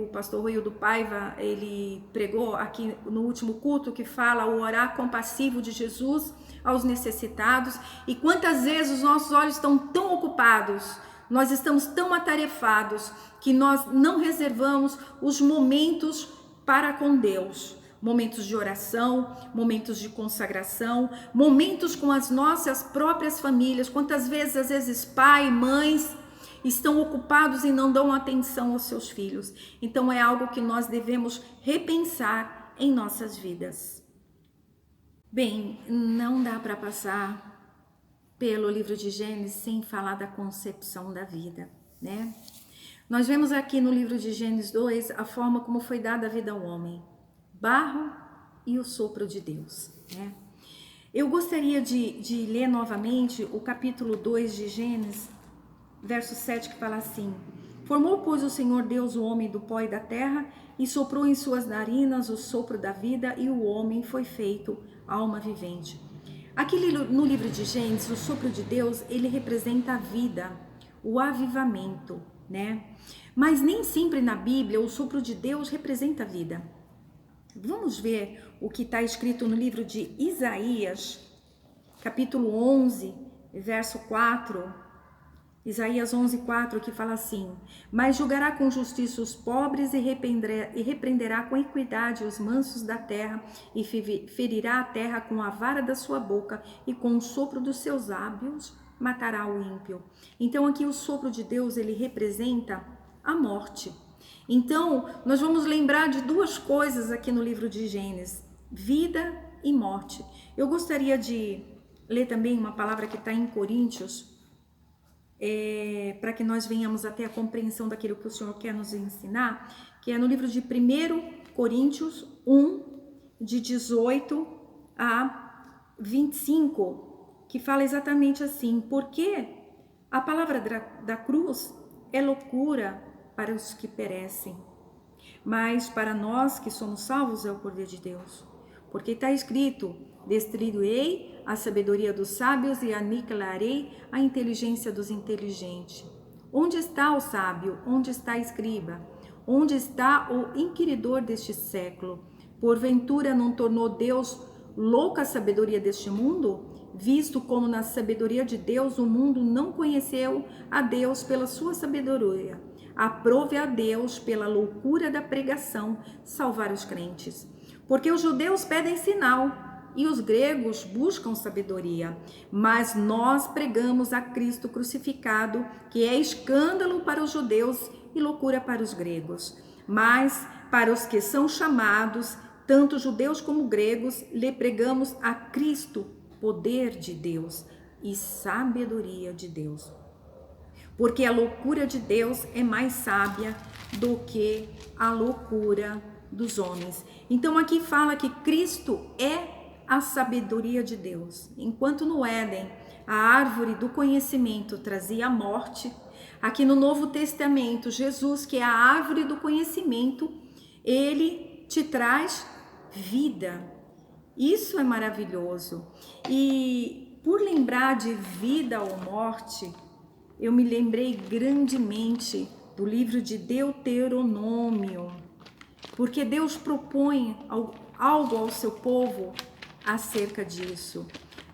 O pastor Ruildo Paiva, ele pregou aqui no último culto, que fala o orar compassivo de Jesus aos necessitados. E quantas vezes os nossos olhos estão tão ocupados, nós estamos tão atarefados, que nós não reservamos os momentos para com Deus, momentos de oração, momentos de consagração, momentos com as nossas próprias famílias. Quantas vezes, às vezes, pai, mães estão ocupados e não dão atenção aos seus filhos. Então é algo que nós devemos repensar em nossas vidas. Bem, não dá para passar pelo livro de Gênesis sem falar da concepção da vida, né? Nós vemos aqui no livro de Gênesis 2 a forma como foi dada a vida ao homem. Barro e o sopro de Deus, né? Eu gostaria de ler novamente o capítulo 2 de Gênesis, verso 7, que fala assim: Formou, pois, o Senhor Deus o homem do pó e da terra, e soprou em suas narinas o sopro da vida, e o homem foi feito alma vivente. Aqui no livro de Gênesis, o sopro de Deus, ele representa a vida, o avivamento, né? Mas nem sempre na Bíblia o sopro de Deus representa a vida. Vamos ver o que está escrito no livro de Isaías, capítulo 11, verso 4. Isaías 11:4, que fala assim: Mas julgará com justiça os pobres e repreenderá com equidade os mansos da terra, e ferirá a terra com a vara da sua boca, e com o sopro dos seus lábios matará o ímpio. Então aqui o sopro de Deus, ele representa a morte. Então nós vamos lembrar de duas coisas aqui no livro de Gênesis: vida e morte. Eu gostaria de ler também uma palavra que está em Coríntios, para que nós venhamos até a compreensão daquilo que o Senhor quer nos ensinar, que é no livro de 1 Coríntios 1, de 18 a 25, que fala exatamente assim: porque a palavra da cruz é loucura para os que perecem, mas para nós que somos salvos é o poder de Deus. Porque está escrito: destruirei a sabedoria dos sábios e aniquilarei a inteligência dos inteligentes. Onde está o sábio? Onde está a escriba? Onde está o inquiridor deste século? Porventura não tornou Deus louca a sabedoria deste mundo? Visto como na sabedoria de Deus o mundo não conheceu a Deus pela sua sabedoria. Aprove a Deus pela loucura da pregação salvar os crentes. Porque os judeus pedem sinal e os gregos buscam sabedoria, mas nós pregamos a Cristo crucificado, que é escândalo para os judeus e loucura para os gregos. Mas para os que são chamados, tanto judeus como gregos, lhe pregamos a Cristo, poder de Deus e sabedoria de Deus. Porque a loucura de Deus é mais sábia do que a loucura dos homens. Então aqui fala que Cristo é a sabedoria de Deus. Enquanto no Éden a árvore do conhecimento trazia a morte, aqui no Novo Testamento, Jesus, que é a árvore do conhecimento, ele te traz vida. Isso é maravilhoso. E por lembrar de vida ou morte, eu me lembrei grandemente do livro de Deuteronômio, porque Deus propõe algo ao seu povo acerca disso.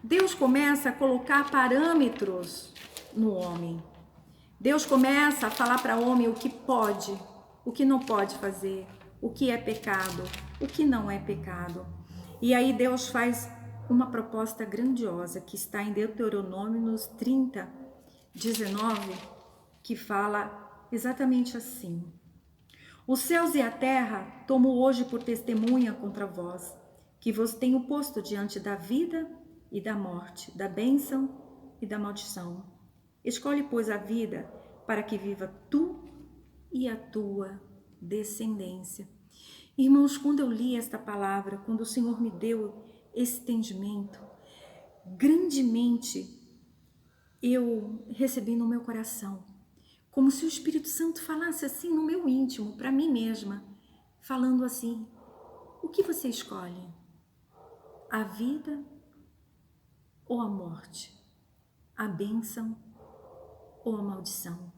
Deus começa a colocar parâmetros no homem. Deus começa a falar para o homem o que pode, o que não pode fazer, o que é pecado, o que não é pecado. E aí Deus faz uma proposta grandiosa que está em Deuteronômio 30, 19, que fala exatamente assim: Os céus e a terra tomo hoje por testemunha contra vós, que vos tenho posto diante da vida e da morte, da bênção e da maldição. Escolhe, pois, a vida, para que viva tu e a tua descendência. Irmãos, quando eu li esta palavra, quando o Senhor me deu esse entendimento, grandemente eu recebi no meu coração, como se o Espírito Santo falasse assim no meu íntimo, para mim mesma, falando assim: o que você escolhe? A vida ou a morte? A bênção ou a maldição?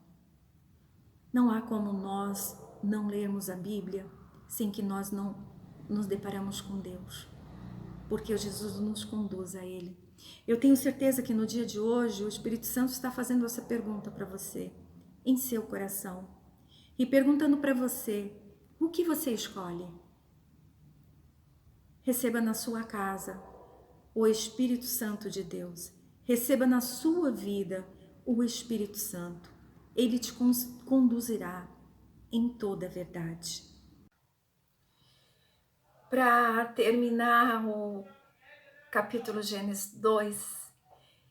Não há como nós não lermos a Bíblia sem que nós não nos deparamos com Deus, porque Jesus nos conduz a Ele. Eu tenho certeza que no dia de hoje o Espírito Santo está fazendo essa pergunta para você, em seu coração, e perguntando para você: o que você escolhe? Receba na sua casa o Espírito Santo de Deus. Receba na sua vida o Espírito Santo. Ele te conduzirá em toda a verdade. Para terminar o capítulo Gênesis 2,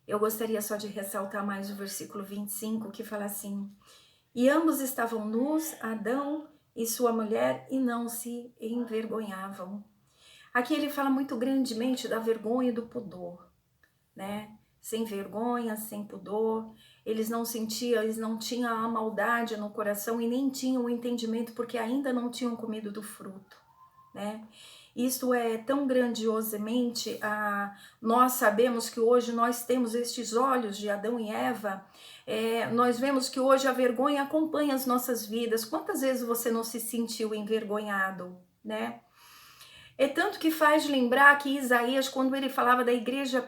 eu gostaria só de ressaltar mais o versículo 25, que fala assim: E ambos estavam nus, Adão e sua mulher, e não se envergonhavam. Aqui ele fala muito grandemente da vergonha e do pudor, né? Sem vergonha, sem pudor, eles não tinham a maldade no coração e nem tinham o entendimento porque ainda não tinham comido do fruto, né? Isto é tão grandiosamente, nós sabemos que hoje nós temos estes olhos de Adão e Eva, nós vemos que hoje a vergonha acompanha as nossas vidas. Quantas vezes você não se sentiu envergonhado, né? É tanto que faz lembrar que Isaías, quando ele falava da igreja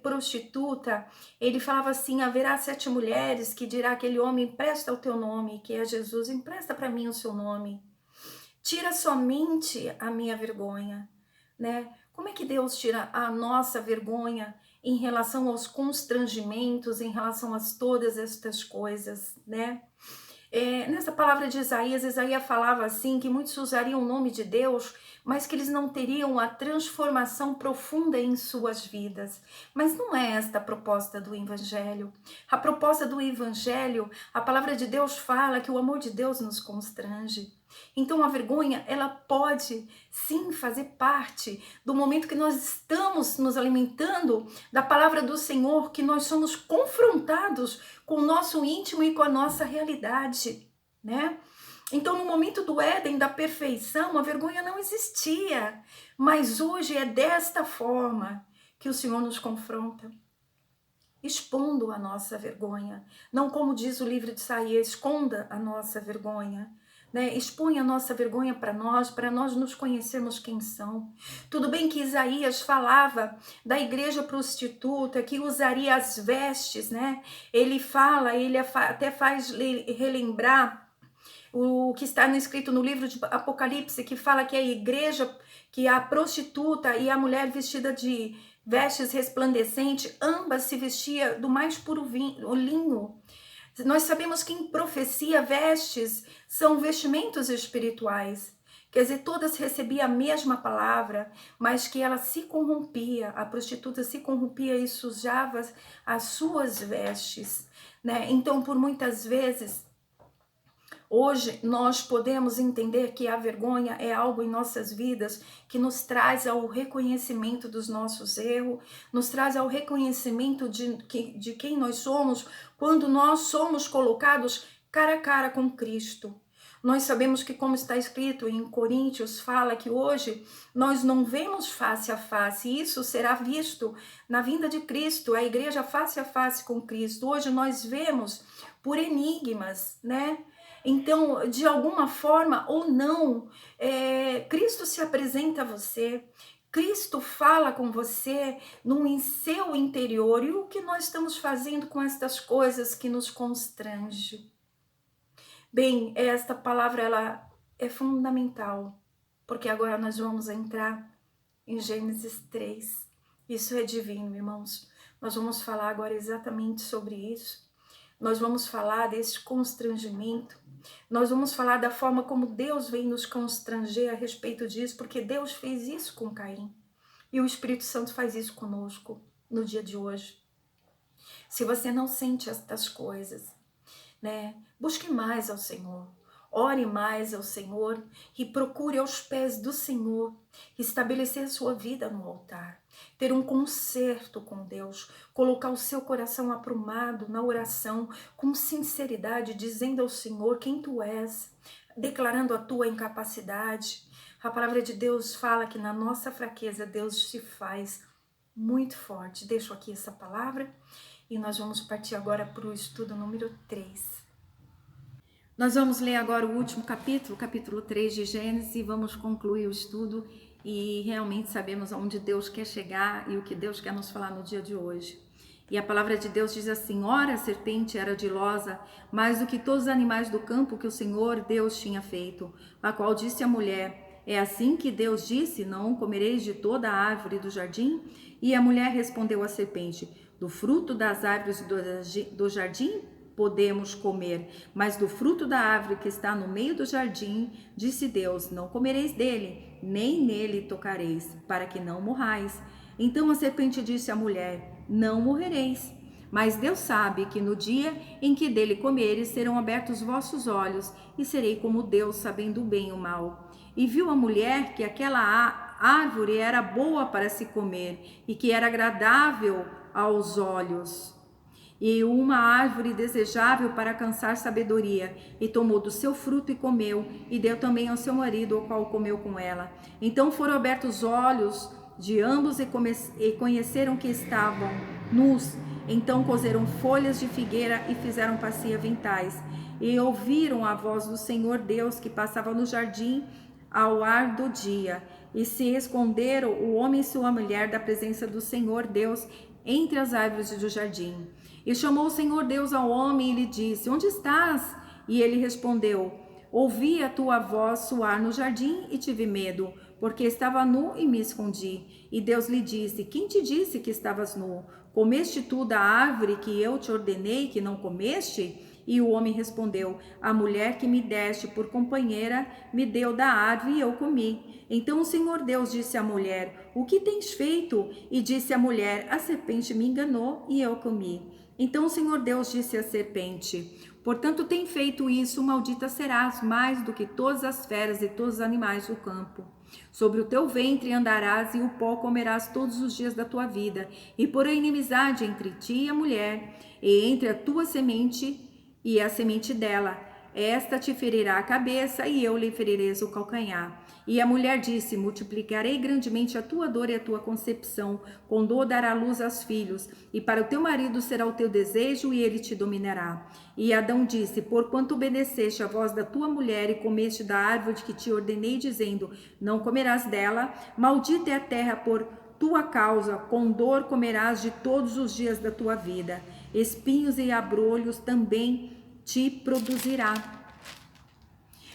prostituta, ele falava assim: haverá 7 mulheres que dirá aquele homem, empresta o teu nome, que é Jesus, empresta para mim o seu nome. Tira somente a minha vergonha, né? Como é que Deus tira a nossa vergonha em relação aos constrangimentos, em relação a todas estas coisas, né? Nessa palavra de Isaías, Isaías falava assim que muitos usariam o nome de Deus, mas que eles não teriam a transformação profunda em suas vidas. Mas não é esta a proposta do Evangelho. A proposta do Evangelho, a palavra de Deus fala que o amor de Deus nos constrange. Então a vergonha, ela pode sim fazer parte do momento que nós estamos nos alimentando da palavra do Senhor, que nós somos confrontados com o nosso íntimo e com a nossa realidade, né? Então, no momento do Éden, da perfeição, a vergonha não existia, mas hoje é desta forma que o Senhor nos confronta, expondo a nossa vergonha. Não como diz o livro de Isaías, esconda a nossa vergonha, né? Expunha a nossa vergonha para nós nos conhecermos quem são. Tudo bem que Isaías falava da igreja prostituta que usaria as vestes, né? Ele fala, ele até faz relembrar o que está escrito no livro de Apocalipse, que fala que a igreja, que a prostituta e a mulher vestida de vestes resplandecentes, ambas se vestia do mais puro linho. Nós sabemos que em profecia vestes são vestimentos espirituais. Quer dizer, todas recebiam a mesma palavra, mas que ela se corrompia, a prostituta se corrompia e sujava as suas vestes, né? Então, por muitas vezes, hoje nós podemos entender que a vergonha é algo em nossas vidas que nos traz ao reconhecimento dos nossos erros, nos traz ao reconhecimento de quem nós somos quando nós somos colocados cara a cara com Cristo. Nós sabemos que, como está escrito em Coríntios, fala que hoje nós não vemos face a face, e isso será visto na vinda de Cristo, a igreja face a face com Cristo. Hoje nós vemos por enigmas, né? Então, de alguma forma ou não, Cristo se apresenta a você, Cristo fala com você em seu interior. E o que nós estamos fazendo com estas coisas que nos constrange? Bem, esta palavra ela é fundamental, porque agora nós vamos entrar em Gênesis 3. Isso é divino, irmãos. Nós vamos falar agora exatamente sobre isso. Nós vamos falar desse constrangimento. Nós vamos falar da forma como Deus vem nos constranger a respeito disso, porque Deus fez isso com Caim. E o Espírito Santo faz isso conosco no dia de hoje. Se você não sente estas coisas, né? Busque mais ao Senhor. Ore mais ao Senhor e procure aos pés do Senhor estabelecer a sua vida no altar, ter um concerto com Deus, colocar o seu coração aprumado na oração com sinceridade, dizendo ao Senhor quem tu és, declarando a tua incapacidade. A palavra de Deus fala que na nossa fraqueza Deus se faz muito forte. Deixo aqui essa palavra e nós vamos partir agora para o estudo número 3. Nós vamos ler agora o último capítulo, capítulo 3 de Gênesis, e vamos concluir o estudo e realmente sabemos aonde Deus quer chegar e o que Deus quer nos falar no dia de hoje. E a palavra de Deus diz assim: ora, a serpente era ardilosa, mais do que todos os animais do campo que o Senhor Deus tinha feito, a qual disse a mulher: é assim que Deus disse, não comereis de toda a árvore do jardim? E a mulher respondeu à serpente: do fruto das árvores do jardim podemos comer, mas do fruto da árvore que está no meio do jardim, disse Deus: não comereis dele, nem nele tocareis, para que não morrais. Então a serpente disse à mulher: não morrereis, Mas Deus sabe que no dia em que dele comeres, serão abertos vossos olhos, e serei como Deus, sabendo o bem e o mal. E viu a mulher que aquela árvore era boa para se comer, e que era agradável aos olhos, e uma árvore desejável para alcançar sabedoria, e tomou do seu fruto e comeu, e deu também ao seu marido, o qual comeu com ela. Então foram abertos os olhos de ambos e conheceram que estavam nus. Então coseram folhas de figueira e fizeram para si aventais. E ouviram a voz do Senhor Deus que passava no jardim ao ar do dia. E se esconderam o homem e sua mulher da presença do Senhor Deus entre as árvores do jardim. E chamou o Senhor Deus ao homem e lhe disse: Onde estás? E ele respondeu: Ouvi a tua voz soar no jardim e tive medo, porque estava nu e me escondi. E Deus lhe disse: Quem te disse que estavas nu? Comeste tu da árvore que eu te ordenei que não comeste? E o homem respondeu: A mulher que me deste por companheira me deu da árvore e eu comi. Então o Senhor Deus disse à mulher: O que tens feito? E disse a mulher: A serpente me enganou e eu comi. Então o Senhor Deus disse à serpente: Portanto, tem feito isso, maldita serás mais do que todas as feras e todos os animais do campo. Sobre o teu ventre andarás e o pó comerás todos os dias da tua vida. E porém inimizade entre ti e a mulher, e entre a tua semente e a semente dela. Esta te ferirá a cabeça e eu lhe ferirei o calcanhar. E a mulher disse: Multiplicarei grandemente a tua dor e a tua concepção. Com dor dará luz aos filhos. E para o teu marido será o teu desejo e ele te dominará. E Adão disse: Porquanto obedeceste a voz da tua mulher e comeste da árvore que te ordenei, dizendo: Não comerás dela, maldita é a terra por tua causa, com dor comerás de todos os dias da tua vida. Espinhos e abrolhos também te produzirá.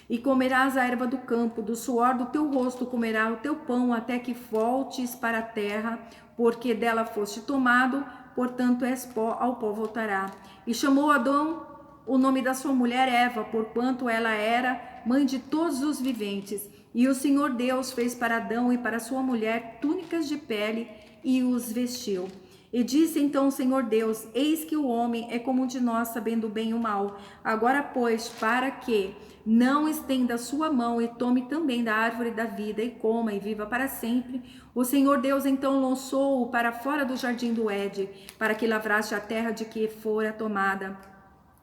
E comerás a erva do campo, do suor do teu rosto comerá o teu pão, até que voltes para a terra, porque dela foste tomado, portanto és pó, ao pó voltará. E chamou Adão o nome da sua mulher Eva, porquanto ela era mãe de todos os viventes. E o Senhor Deus fez para Adão e para sua mulher túnicas de pele e os vestiu. E disse então o Senhor Deus: Eis que o homem é como um de nós, sabendo o bem e o mal. Agora, pois, para que não estenda a sua mão e tome também da árvore da vida e coma e viva para sempre, o Senhor Deus então lançou-o para fora do jardim do Éden, para que lavrasse a terra de que fora tomada.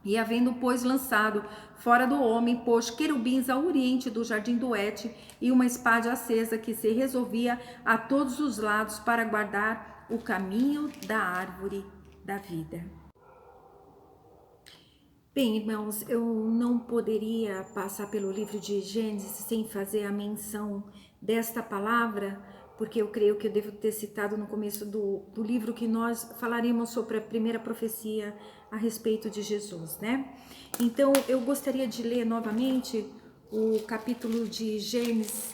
E havendo, pois, lançado fora do homem, pôs querubins ao oriente do jardim do Éden e uma espada acesa que se resolvia a todos os lados para guardar o caminho da árvore da vida. Bem, irmãos, eu não poderia passar pelo livro de Gênesis sem fazer a menção desta palavra, porque eu creio que eu devo ter citado no começo do livro que nós falaremos sobre a primeira profecia a respeito de Jesus, né? Então, eu gostaria de ler novamente o capítulo de Gênesis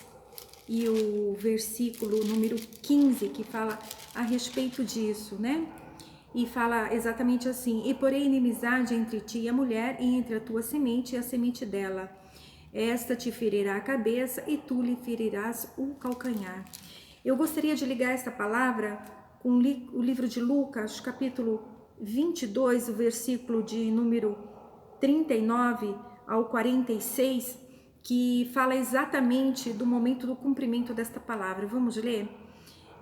e o versículo número 15, que fala a respeito disso, né? E fala exatamente assim: E porém inimizade entre ti e a mulher, e entre a tua semente e a semente dela. Esta te ferirá a cabeça, e tu lhe ferirás o calcanhar. Eu gostaria de ligar esta palavra com o livro de Lucas, capítulo 22, o versículo de número 39 ao 46, que fala exatamente do momento do cumprimento desta palavra. Vamos ler?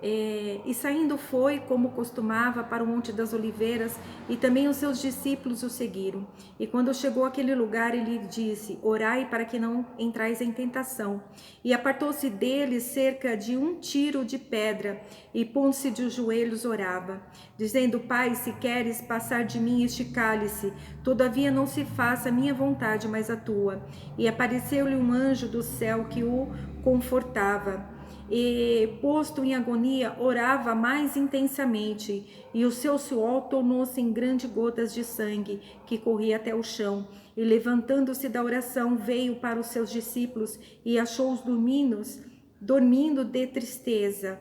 E saindo foi, como costumava, para o Monte das Oliveiras, e também os seus discípulos o seguiram. E quando chegou àquele lugar, ele disse: Orai para que não entrais em tentação. E apartou-se deles cerca de 1 tiro de pedra, e pondo-se de joelhos orava, dizendo: Pai, se queres passar de mim este cálice, todavia não se faça a minha vontade, mas a tua. E apareceu-lhe um anjo do céu que o confortava. E, posto em agonia, orava mais intensamente, e o seu suor tornou-se em grandes gotas de sangue, que corria até o chão. E, levantando-se da oração, veio para os seus discípulos, e achou-os dormindo de tristeza.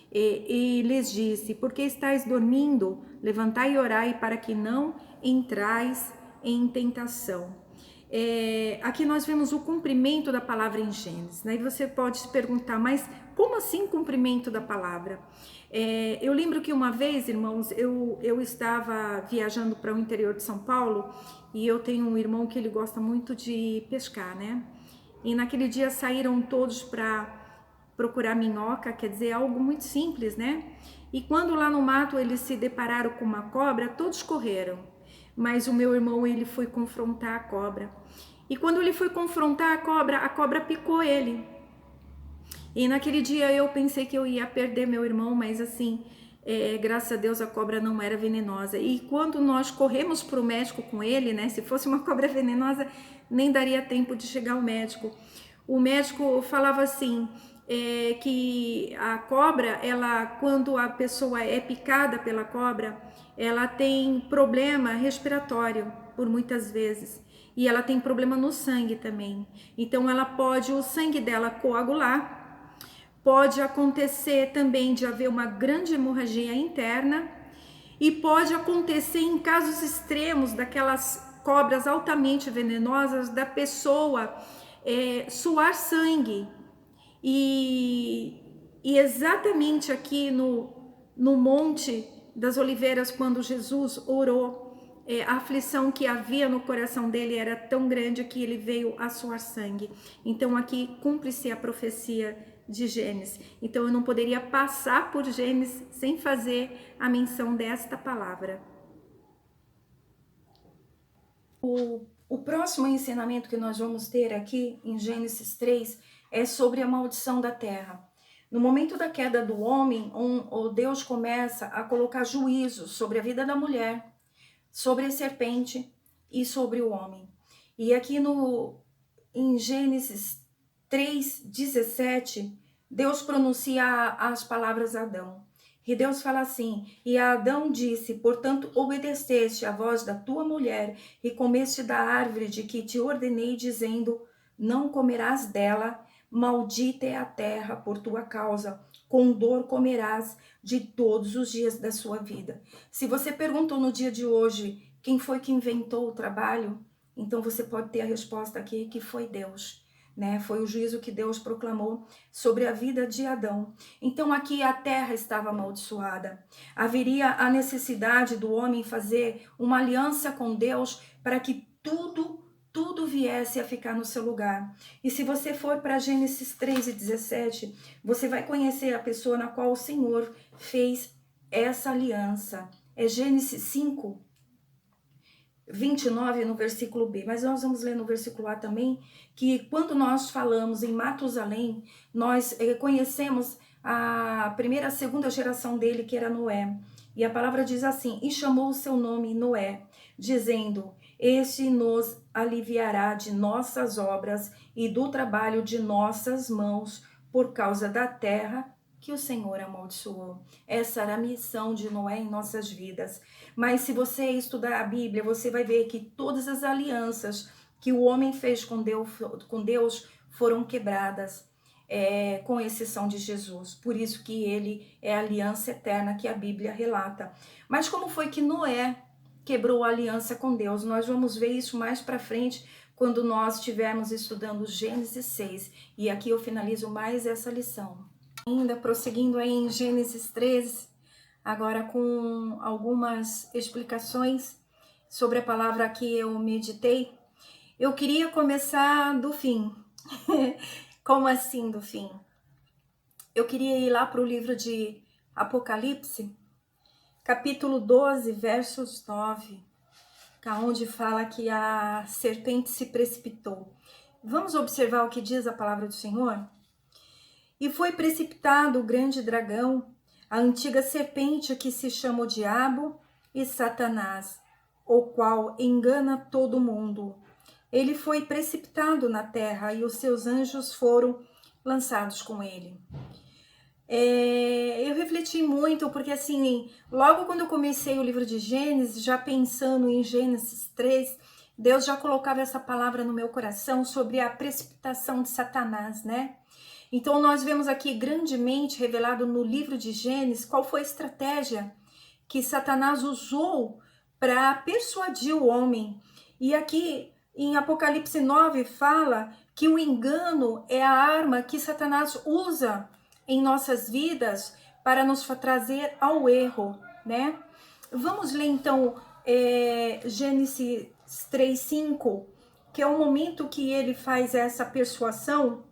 E lhes disse: Por que estáis dormindo? Levantai e orai, para que não entrais em tentação. aqui nós vemos o cumprimento da palavra em Gênesis, né? E você pode se perguntar, mas como assim cumprimento da palavra? Eu lembro que uma vez, irmãos, eu estava viajando para o interior de São Paulo e eu tenho um irmão que ele gosta muito de pescar, né? E naquele dia saíram todos para procurar minhoca, quer dizer, algo muito simples, né? E quando lá no mato eles se depararam com uma cobra, todos correram. Mas o meu irmão, ele foi confrontar a cobra. E quando ele foi confrontar a cobra picou ele. E naquele dia eu pensei que eu ia perder meu irmão, mas assim, graças a Deus a cobra não era venenosa. E quando nós corremos para o médico com ele, né? Se fosse uma cobra venenosa, nem daria tempo de chegar ao médico. O médico falava assim, que a cobra, ela, quando a pessoa é picada pela cobra, ela tem problema respiratório por muitas vezes. E ela tem problema no sangue também. Então ela pode, o sangue dela coagular. Pode acontecer também de haver uma grande hemorragia interna e pode acontecer em casos extremos daquelas cobras altamente venenosas da pessoa suar sangue. E exatamente aqui no Monte das Oliveiras, quando Jesus orou, a aflição que havia no coração dele era tão grande que ele veio a suar sangue. Então aqui cumpre-se a profecia de Gênesis. Então eu não poderia passar por Gênesis sem fazer a menção desta palavra. O próximo ensinamento que nós vamos ter aqui em Gênesis 3 é sobre a maldição da terra. No momento da queda do homem, o Deus começa a colocar juízo sobre a vida da mulher, sobre a serpente e sobre o homem. E aqui em Gênesis 3:17, Deus pronuncia as palavras a Adão. E Deus fala assim: e a Adão disse, portanto obedeceste à voz da tua mulher e comeste da árvore de que te ordenei, dizendo, não comerás dela, maldita é a terra por tua causa, com dor comerás de todos os dias da sua vida. Se você perguntou no dia de hoje quem foi que inventou o trabalho, então você pode ter a resposta aqui, que foi Deus. Né? Foi o juízo que Deus proclamou sobre a vida de Adão. Então aqui a terra estava amaldiçoada. Haveria a necessidade do homem fazer uma aliança com Deus para que tudo viesse a ficar no seu lugar. E se você for para Gênesis 3:17, você vai conhecer a pessoa na qual o Senhor fez essa aliança. É Gênesis 5:29 no versículo B, mas nós vamos ler no versículo A também, que quando nós falamos em Matusalém, nós conhecemos a primeira, a segunda geração dele, que era Noé. E a palavra diz assim, e chamou o seu nome Noé, dizendo, este nos aliviará de nossas obras e do trabalho de nossas mãos, por causa da terra que o Senhor amaldiçoou. Essa era a missão de Noé em nossas vidas. Mas se você estudar a Bíblia, você vai ver que todas as alianças que o homem fez com Deus foram quebradas, com exceção de Jesus. Por isso que ele é a aliança eterna que a Bíblia relata. Mas como foi que Noé quebrou a aliança com Deus? Nós vamos ver isso mais para frente, quando nós estivermos estudando Gênesis 6. E aqui eu finalizo mais essa lição. Ainda prosseguindo aí em Gênesis 13, agora com algumas explicações sobre a palavra que eu meditei. Eu queria começar do fim. Como assim do fim? Eu queria ir lá para o livro de Apocalipse, capítulo 12, versos 9, onde fala que a serpente se precipitou. Vamos observar o que diz a palavra do Senhor? E foi precipitado o grande dragão, a antiga serpente que se chama o diabo e Satanás, o qual engana todo mundo. Ele foi precipitado na terra e os seus anjos foram lançados com ele. Eu refleti muito, porque assim, logo quando eu comecei o livro de Gênesis, já pensando em Gênesis 3, Deus já colocava essa palavra no meu coração sobre a precipitação de Satanás, né? Então nós vemos aqui grandemente revelado no livro de Gênesis qual foi a estratégia que Satanás usou para persuadir o homem. E aqui em Apocalipse 9 fala que o engano é a arma que Satanás usa em nossas vidas para nos trazer ao erro, né? Vamos ler então Gênesis 3:5, que é o momento que ele faz essa persuasão.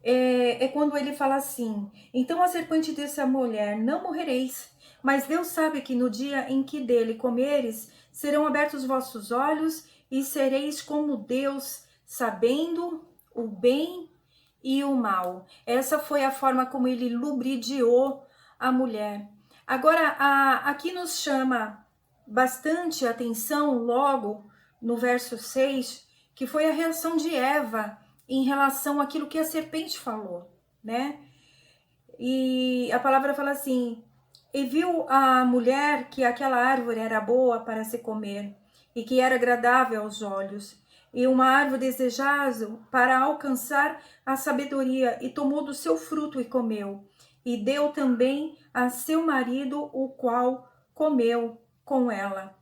É quando ele fala assim: então a serpente disse à mulher: não morrereis, mas Deus sabe que no dia em que dele comeres, serão abertos os vossos olhos e sereis como Deus, sabendo o bem e o mal. Essa foi a forma como ele lubridiou a mulher. Agora, aqui nos chama bastante atenção, logo no verso 6, que foi a reação de Eva em relação àquilo que a serpente falou, né? E a palavra fala assim: e viu a mulher que aquela árvore era boa para se comer, e que era agradável aos olhos, e uma árvore desejável para alcançar a sabedoria, e tomou do seu fruto e comeu, e deu também a seu marido, o qual comeu com ela.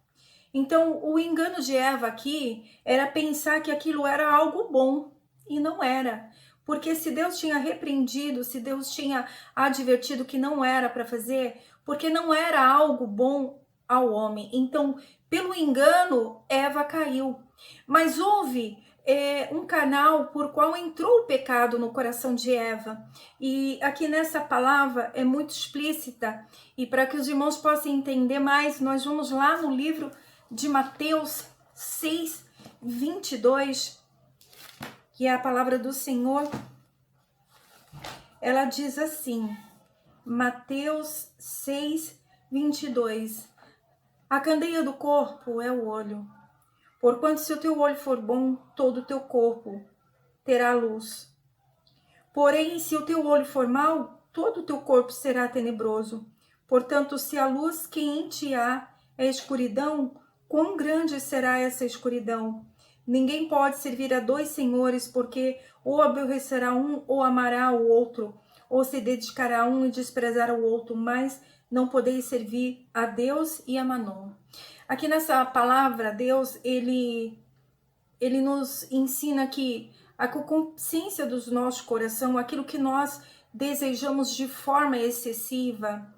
Então, o engano de Eva aqui era pensar que aquilo era algo bom, e não era. Porque se Deus tinha repreendido, se Deus tinha advertido que não era para fazer, porque não era algo bom ao homem. Então, pelo engano, Eva caiu. Mas houve um canal por qual entrou o pecado no coração de Eva. E aqui nessa palavra é muito explícita. E para que os irmãos possam entender mais, nós vamos lá no livro de Mateus 6:22, que é a palavra do Senhor. Ela diz assim, Mateus 6:22, a candeia do corpo é o olho, porquanto se o teu olho for bom, todo o teu corpo terá luz. Porém, se o teu olho for mau, todo o teu corpo será tenebroso. Portanto, se a luz que em ti há é escuridão, quão grande será essa escuridão? Ninguém pode servir a dois senhores, porque ou aborrecerá um ou amará o outro, ou se dedicará a um e desprezará o outro, mas não podeis servir a Deus e a Mammon. Aqui nessa palavra, Deus, ele nos ensina que a consciência do nosso coração, aquilo que nós desejamos de forma excessiva,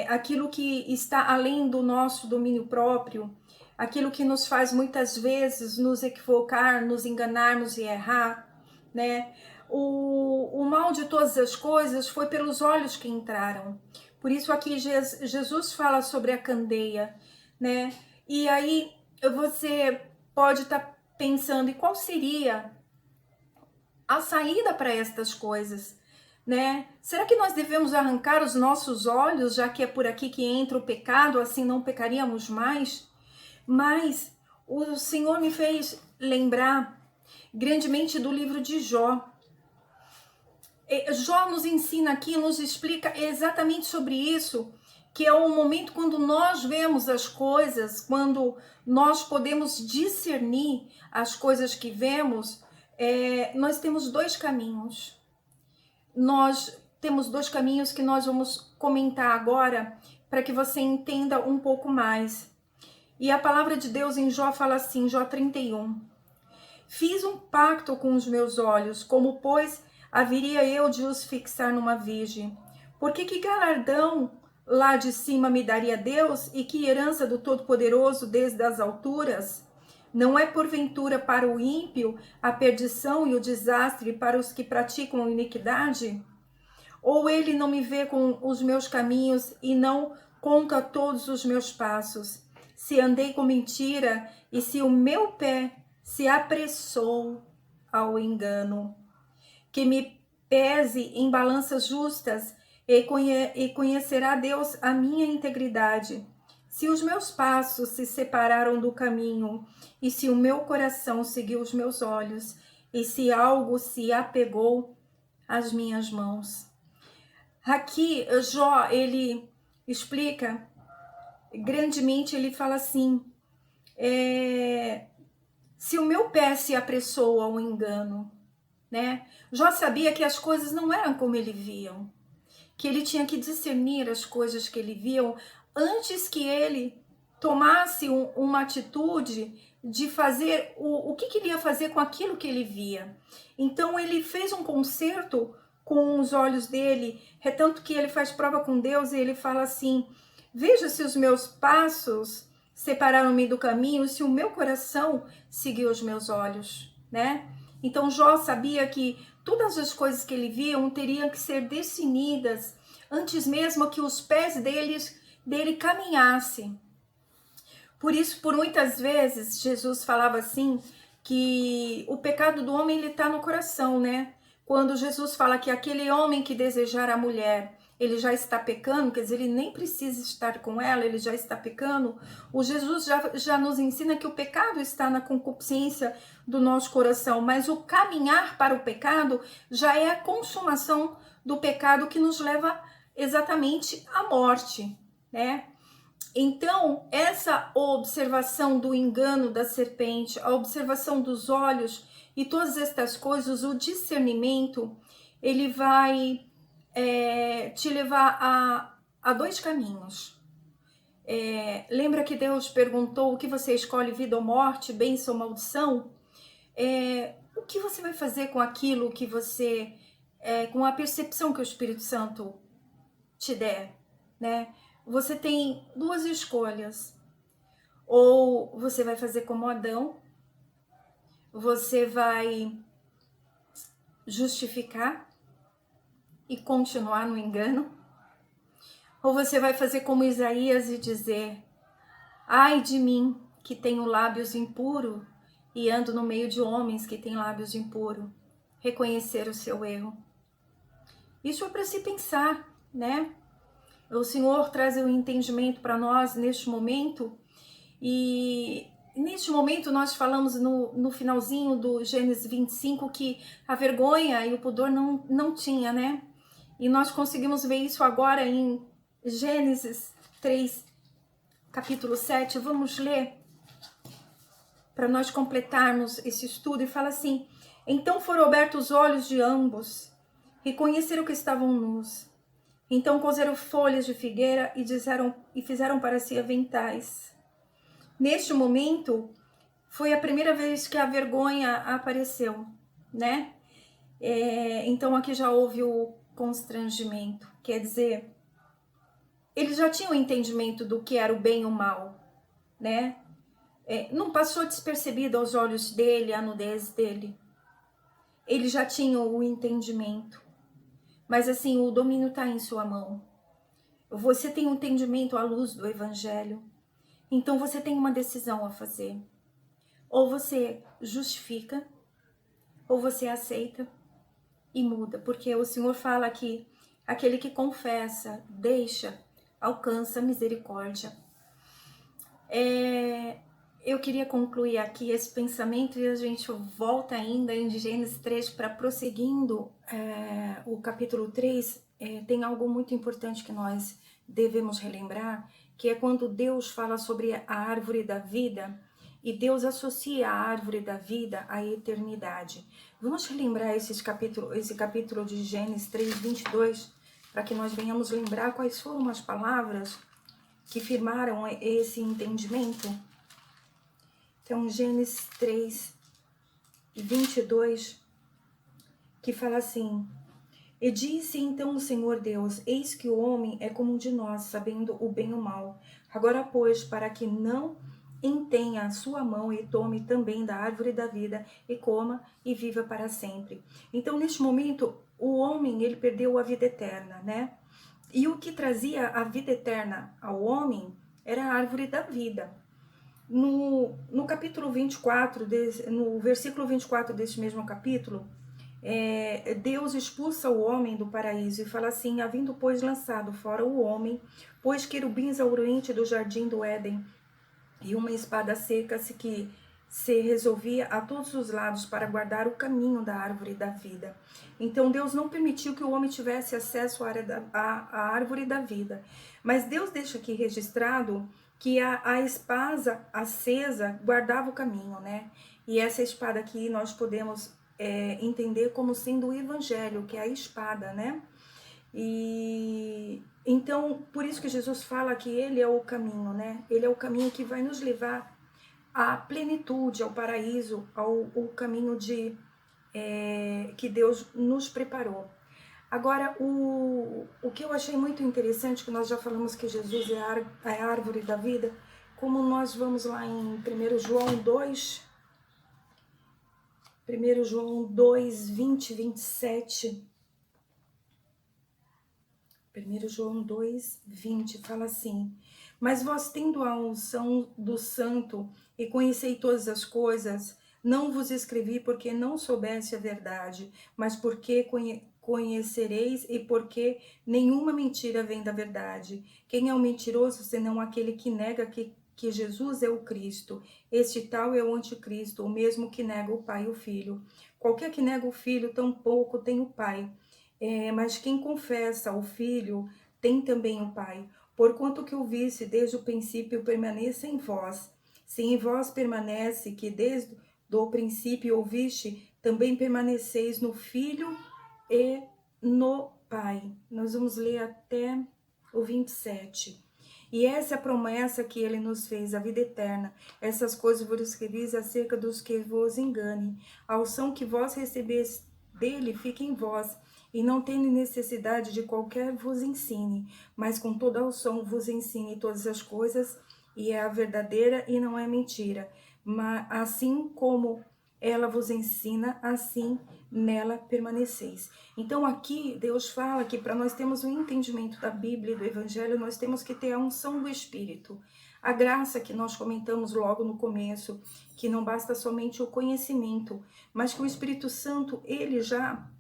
aquilo que está além do nosso domínio próprio, aquilo que nos faz muitas vezes nos equivocar, nos enganarmos e errar, né? O mal de todas as coisas foi pelos olhos que entraram. Por isso aqui Jesus fala sobre a candeia, né? E aí você pode estar pensando, e qual seria a saída para estas coisas, né? Será que nós devemos arrancar os nossos olhos, já que é por aqui que entra o pecado, assim não pecaríamos mais? Mas o Senhor me fez lembrar grandemente do livro de Jó. Jó nos ensina aqui, nos explica exatamente sobre isso, que é o momento quando nós vemos as coisas, quando nós podemos discernir as coisas que vemos. Nós temos dois caminhos. Nós temos dois caminhos que nós vamos comentar agora, para que você entenda um pouco mais. E a palavra de Deus em Jó fala assim, Jó 31. Fiz um pacto com os meus olhos, como pois haveria eu de os fixar numa virgem? Porque que galardão lá de cima me daria Deus, e que herança do Todo-Poderoso desde as alturas? Não é porventura para o ímpio a perdição e o desastre para os que praticam a iniquidade? Ou ele não me vê com os meus caminhos e não conta todos os meus passos? Se andei com mentira e se o meu pé se apressou ao engano, que me pese em balanças justas e conhecerá Deus a minha integridade. Se os meus passos se separaram do caminho, e se o meu coração seguiu os meus olhos, e se algo se apegou às minhas mãos. Aqui, Jó, ele explica grandemente, ele fala assim, se o meu pé se apressou ao engano, né? Jó sabia que as coisas não eram como ele viam, que ele tinha que discernir as coisas que ele viam antes que ele tomasse uma atitude de fazer o que ele ia fazer com aquilo que ele via. Então ele fez um concerto com os olhos dele, é tanto que ele faz prova com Deus e ele fala assim: veja se os meus passos separaram-me do caminho, se o meu coração seguiu os meus olhos, né? Então Jó sabia que todas as coisas que ele via teriam que ser definidas antes mesmo que os pés dele caminhassem. Por isso, por muitas vezes, Jesus falava assim, que o pecado do homem ele está no coração, né? Quando Jesus fala que aquele homem que desejar a mulher, ele já está pecando, quer dizer, ele nem precisa estar com ela, ele já está pecando. O Jesus já nos ensina que o pecado está na concupiscência do nosso coração, mas o caminhar para o pecado já é a consumação do pecado que nos leva exatamente à morte, né? Então, essa observação do engano da serpente, a observação dos olhos e todas estas coisas, o discernimento, ele vai te levar a dois caminhos. Lembra que Deus perguntou o que você escolhe, vida ou morte, bênção ou maldição? O que você vai fazer com aquilo que você, com a percepção que o Espírito Santo te der, né? Você tem duas escolhas. Ou você vai fazer como Adão, você vai justificar e continuar no engano, ou você vai fazer como Isaías e dizer: ai de mim, que tenho lábios impuros e ando no meio de homens que têm lábios impuros. Reconhecer o seu erro. Isso é para se pensar, né? O Senhor traz o entendimento para nós neste momento, e neste momento nós falamos no finalzinho do Gênesis 25 que a vergonha e o pudor não tinha, né? E nós conseguimos ver isso agora em Gênesis 3, capítulo 7. Vamos ler para nós completarmos esse estudo. E fala assim: então foram abertos os olhos de ambos, reconheceram que estavam nus. Então coseram folhas de figueira e fizeram para si aventais. Neste momento, foi a primeira vez que a vergonha apareceu, né? Então aqui já houve o constrangimento. Quer dizer, eles já tinham entendimento do que era o bem e o mal, né? Não passou despercebido aos olhos dele a nudez dele. Eles já tinham o entendimento. Mas assim, o domínio está em sua mão. Você tem um entendimento à luz do Evangelho. Então você tem uma decisão a fazer. Ou você justifica, ou você aceita e muda. Porque o Senhor fala que aquele que confessa, deixa, alcança misericórdia. Eu queria concluir aqui esse pensamento e a gente volta ainda em Gênesis 3 para prosseguindo o capítulo 3. Tem algo muito importante que nós devemos relembrar, que é quando Deus fala sobre a árvore da vida e Deus associa a árvore da vida à eternidade. Vamos relembrar esse capítulo de Gênesis 3, 22, para que nós venhamos lembrar quais foram as palavras que firmaram esse entendimento. Então, Gênesis 3, 22, que fala assim: e disse então o Senhor Deus: eis que o homem é como um de nós, sabendo o bem e o mal. Agora, pois, para que não empenha a sua mão e tome também da árvore da vida, e coma e viva para sempre. Então, neste momento, o homem, ele perdeu a vida eterna, né? E o que trazia a vida eterna ao homem era a árvore da vida. No capítulo 24, no versículo 24 deste mesmo capítulo, Deus expulsa o homem do paraíso e fala assim: havendo, pois, lançado fora o homem, pôs querubins ao oriente do jardim do Éden, e uma espada seca que se resolvia a todos os lados para guardar o caminho da árvore da vida. Então Deus não permitiu que o homem tivesse acesso à árvore da vida. Mas Deus deixa aqui registrado que a espada acesa guardava o caminho, né? E essa espada aqui nós podemos entender como sendo o evangelho, que é a espada, né? E então, por isso que Jesus fala que ele é o caminho, né? Ele é o caminho que vai nos levar à plenitude, ao paraíso, ao caminho que Deus nos preparou. Agora, o que eu achei muito interessante, que nós já falamos que Jesus é a árvore da vida, como nós vamos lá em 1 João 2, 20, 27. 1 João 2, 20 fala assim: mas vós, tendo a unção do Santo e conhecei todas as coisas, não vos escrevi porque não soubesse a verdade, mas porque conhecereis e porque nenhuma mentira vem da verdade. Quem é o mentiroso, senão aquele que nega que Jesus é o Cristo? Este tal é o anticristo, o mesmo que nega o Pai e o Filho. Qualquer que nega o Filho, tampouco tem o Pai. Mas quem confessa o Filho, tem também o Pai. Porquanto que o visse desde o princípio permaneça em vós. Se em vós permanece, que desde o princípio ouviste, também permaneceis no Filho e no Pai. Nós vamos ler até o 27. E essa é a promessa que ele nos fez, a vida eterna. Essas coisas vos escrevi acerca dos que vos engane. A unção que vós recebeste dele fica em vós, e não tendo necessidade de qualquer vos ensine, mas com toda a unção vos ensine todas as coisas, e é a verdadeira e não é mentira. Mas assim como ela vos ensina, assim nela permaneceis. Então aqui Deus fala que para nós termos um entendimento da Bíblia e do Evangelho, nós temos que ter a unção do Espírito. A graça que nós comentamos logo no começo, que não basta somente o conhecimento, mas que o Espírito Santo, ele já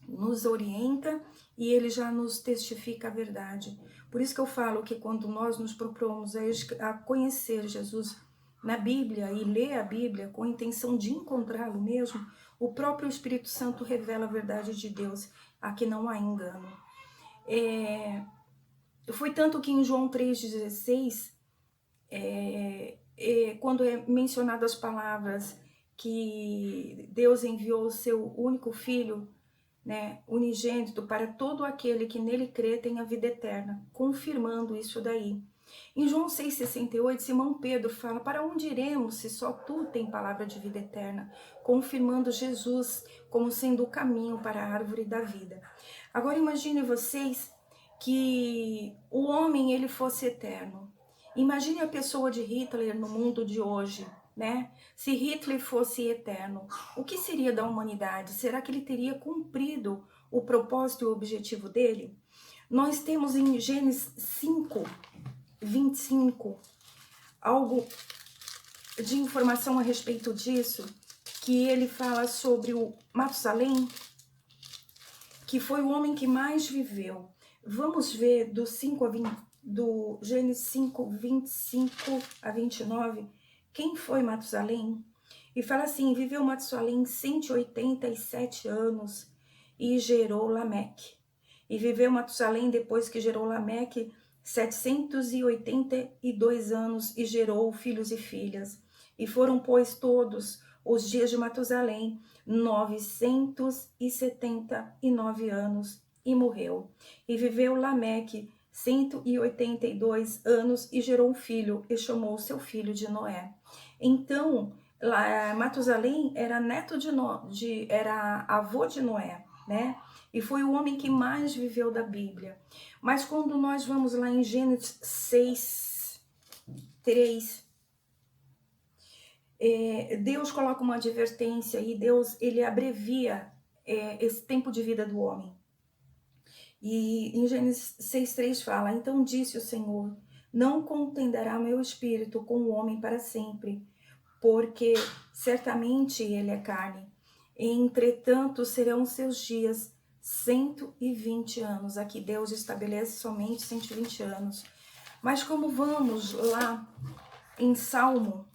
nos orienta e ele já nos testifica a verdade. Por isso que eu falo que quando nós nos propomos a conhecer Jesus na Bíblia e ler a Bíblia com a intenção de encontrá-lo mesmo, o próprio Espírito Santo revela a verdade de Deus, a que não há engano. Foi tanto que em João 3,16, quando é mencionado as palavras que Deus enviou o seu único Filho, unigênito, para todo aquele que nele crê tem a vida eterna, confirmando isso daí. Em João 6,68, Simão Pedro fala: para onde iremos se só tu tem palavra de vida eterna? Confirmando Jesus como sendo o caminho para a árvore da vida. Agora imagine vocês que o homem ele fosse eterno. Imagine a pessoa de Hitler no mundo de hoje, né? Se Hitler fosse eterno, o que seria da humanidade? Será que ele teria cumprido o propósito e o objetivo dele? Nós temos em Gênesis 5, 25, algo de informação a respeito disso, que ele fala sobre o Matusalém, que foi o homem que mais viveu. Vamos ver do Gênesis 5, 25 a 29, quem foi Matusalém? E fala assim: viveu Matusalém 187 anos e gerou Lameque. E viveu Matusalém depois que gerou Lameque 782 anos e gerou filhos e filhas. E foram, pois, todos os dias de Matusalém 979 anos e morreu. E viveu Lameque 182 anos e gerou um filho e chamou seu filho de Noé. Então, Matusalém era neto era avô de Noé, né? E foi o homem que mais viveu da Bíblia. Mas quando nós vamos lá em Gênesis 6, 3, Deus coloca uma advertência e Deus ele abrevia esse tempo de vida do homem. E em Gênesis 6,3 fala: então disse o Senhor, não contenderá meu espírito com o homem para sempre, porque certamente ele é carne. Entretanto serão seus dias 120 anos. Aqui Deus estabelece somente 120 anos. Mas como vamos lá em Salmo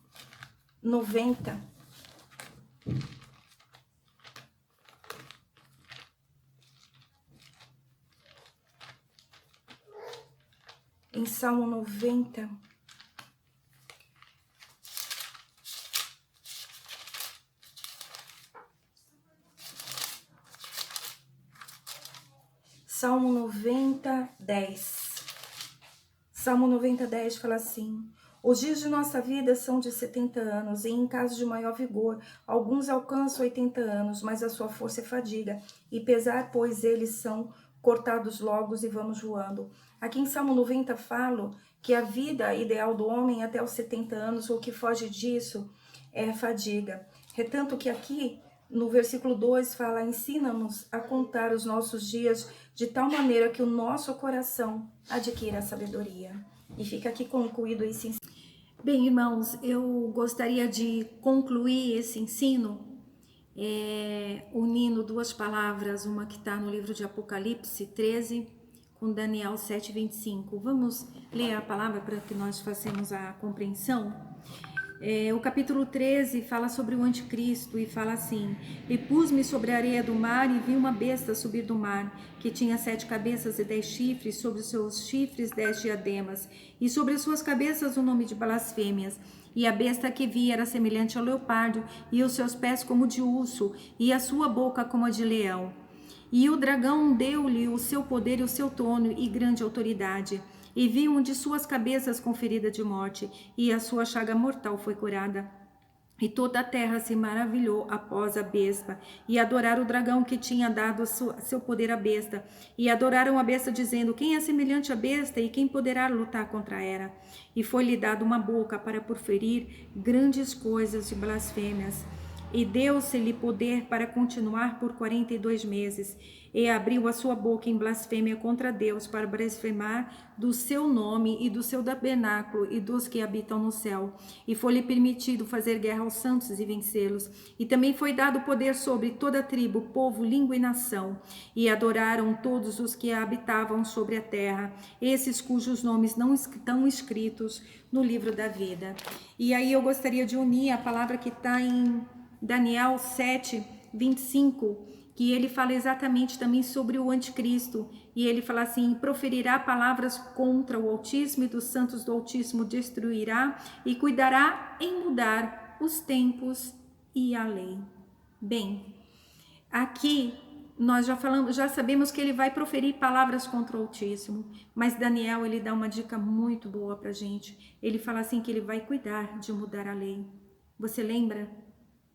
90, em Salmo 90, Salmo 90, 10. Salmo 90, 10 fala assim: Os dias de nossa vida são de 70 anos, e em caso de maior vigor, alguns alcançam 80 anos, mas a sua força é fadiga, e pesar, pois eles são cortados logo e vamos voando. Aqui em Salmo 90 falo que a vida ideal do homem até os 70 anos, o que foge disso é fadiga. Retanto que aqui no versículo 2 fala: ensina-nos a contar os nossos dias de tal maneira que o nosso coração adquira a sabedoria. E fica aqui concluído esse ensino. Bem, irmãos, eu gostaria de concluir esse ensino unindo duas palavras, uma que está no livro de Apocalipse 13 com Daniel 7:25. Vamos ler a palavra para que nós façamos a compreensão? O capítulo 13 fala sobre o anticristo e fala assim: e pus-me sobre a areia do mar e vi uma besta subir do mar, que tinha 7 cabeças e 10 chifres, sobre os seus chifres 10 diademas, e sobre as suas cabeças o nome de blasfêmias. E a besta que vi era semelhante ao leopardo, e os seus pés como de urso, e a sua boca como a de leão. E o dragão deu-lhe o seu poder e o seu trono e grande autoridade. E vi um de suas cabeças com ferida de morte, e a sua chaga mortal foi curada. E toda a terra se maravilhou após a besta, e adoraram o dragão que tinha dado seu poder à besta. E adoraram a besta, dizendo: quem é semelhante à besta, e quem poderá lutar contra ela? E foi-lhe dado uma boca para proferir grandes coisas de blasfêmias. E deu-se-lhe poder para continuar por 42 meses. E abriu a sua boca em blasfêmia contra Deus, para blasfemar do seu nome e do seu tabernáculo e dos que habitam no céu. E foi-lhe permitido fazer guerra aos santos e vencê-los. E também foi dado poder sobre toda tribo, povo, língua e nação. E adoraram todos os que habitavam sobre a terra, esses cujos nomes não estão escritos no livro da vida. E aí eu gostaria de unir a palavra que está em Daniel 7:25, que ele fala exatamente também sobre o anticristo, e ele fala assim: proferirá palavras contra o Altíssimo, e dos santos do Altíssimo destruirá, e cuidará em mudar os tempos e a lei. Bem, aqui nós já sabemos que ele vai proferir palavras contra o Altíssimo, mas Daniel, ele dá uma dica muito boa pra gente. Ele fala assim que ele vai cuidar de mudar a lei. Você lembra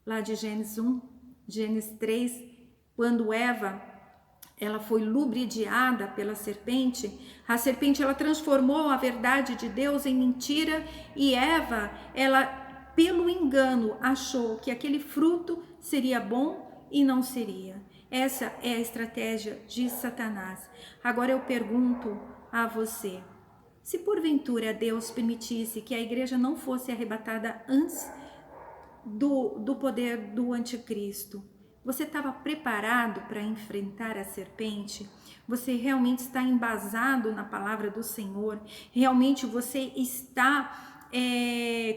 lá de Gênesis 1, Gênesis 3, quando Eva, ela foi lubridiada pela serpente, a serpente ela transformou a verdade de Deus em mentira, e Eva, ela pelo engano achou que aquele fruto seria bom e não seria. Essa é a estratégia de Satanás. Agora eu pergunto a você: se porventura Deus permitisse que a igreja não fosse arrebatada antes do poder do anticristo, você estava preparado para enfrentar a serpente? Você realmente está embasado na palavra do Senhor? Realmente você está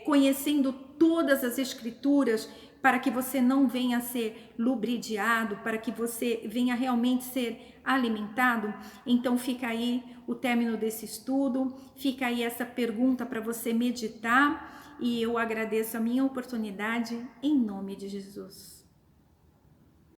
conhecendo todas as escrituras para que você não venha a ser lubridiado, para que você venha realmente ser alimentado? Então fica aí o término desse estudo, fica aí essa pergunta para você meditar, e eu agradeço a minha oportunidade em nome de Jesus.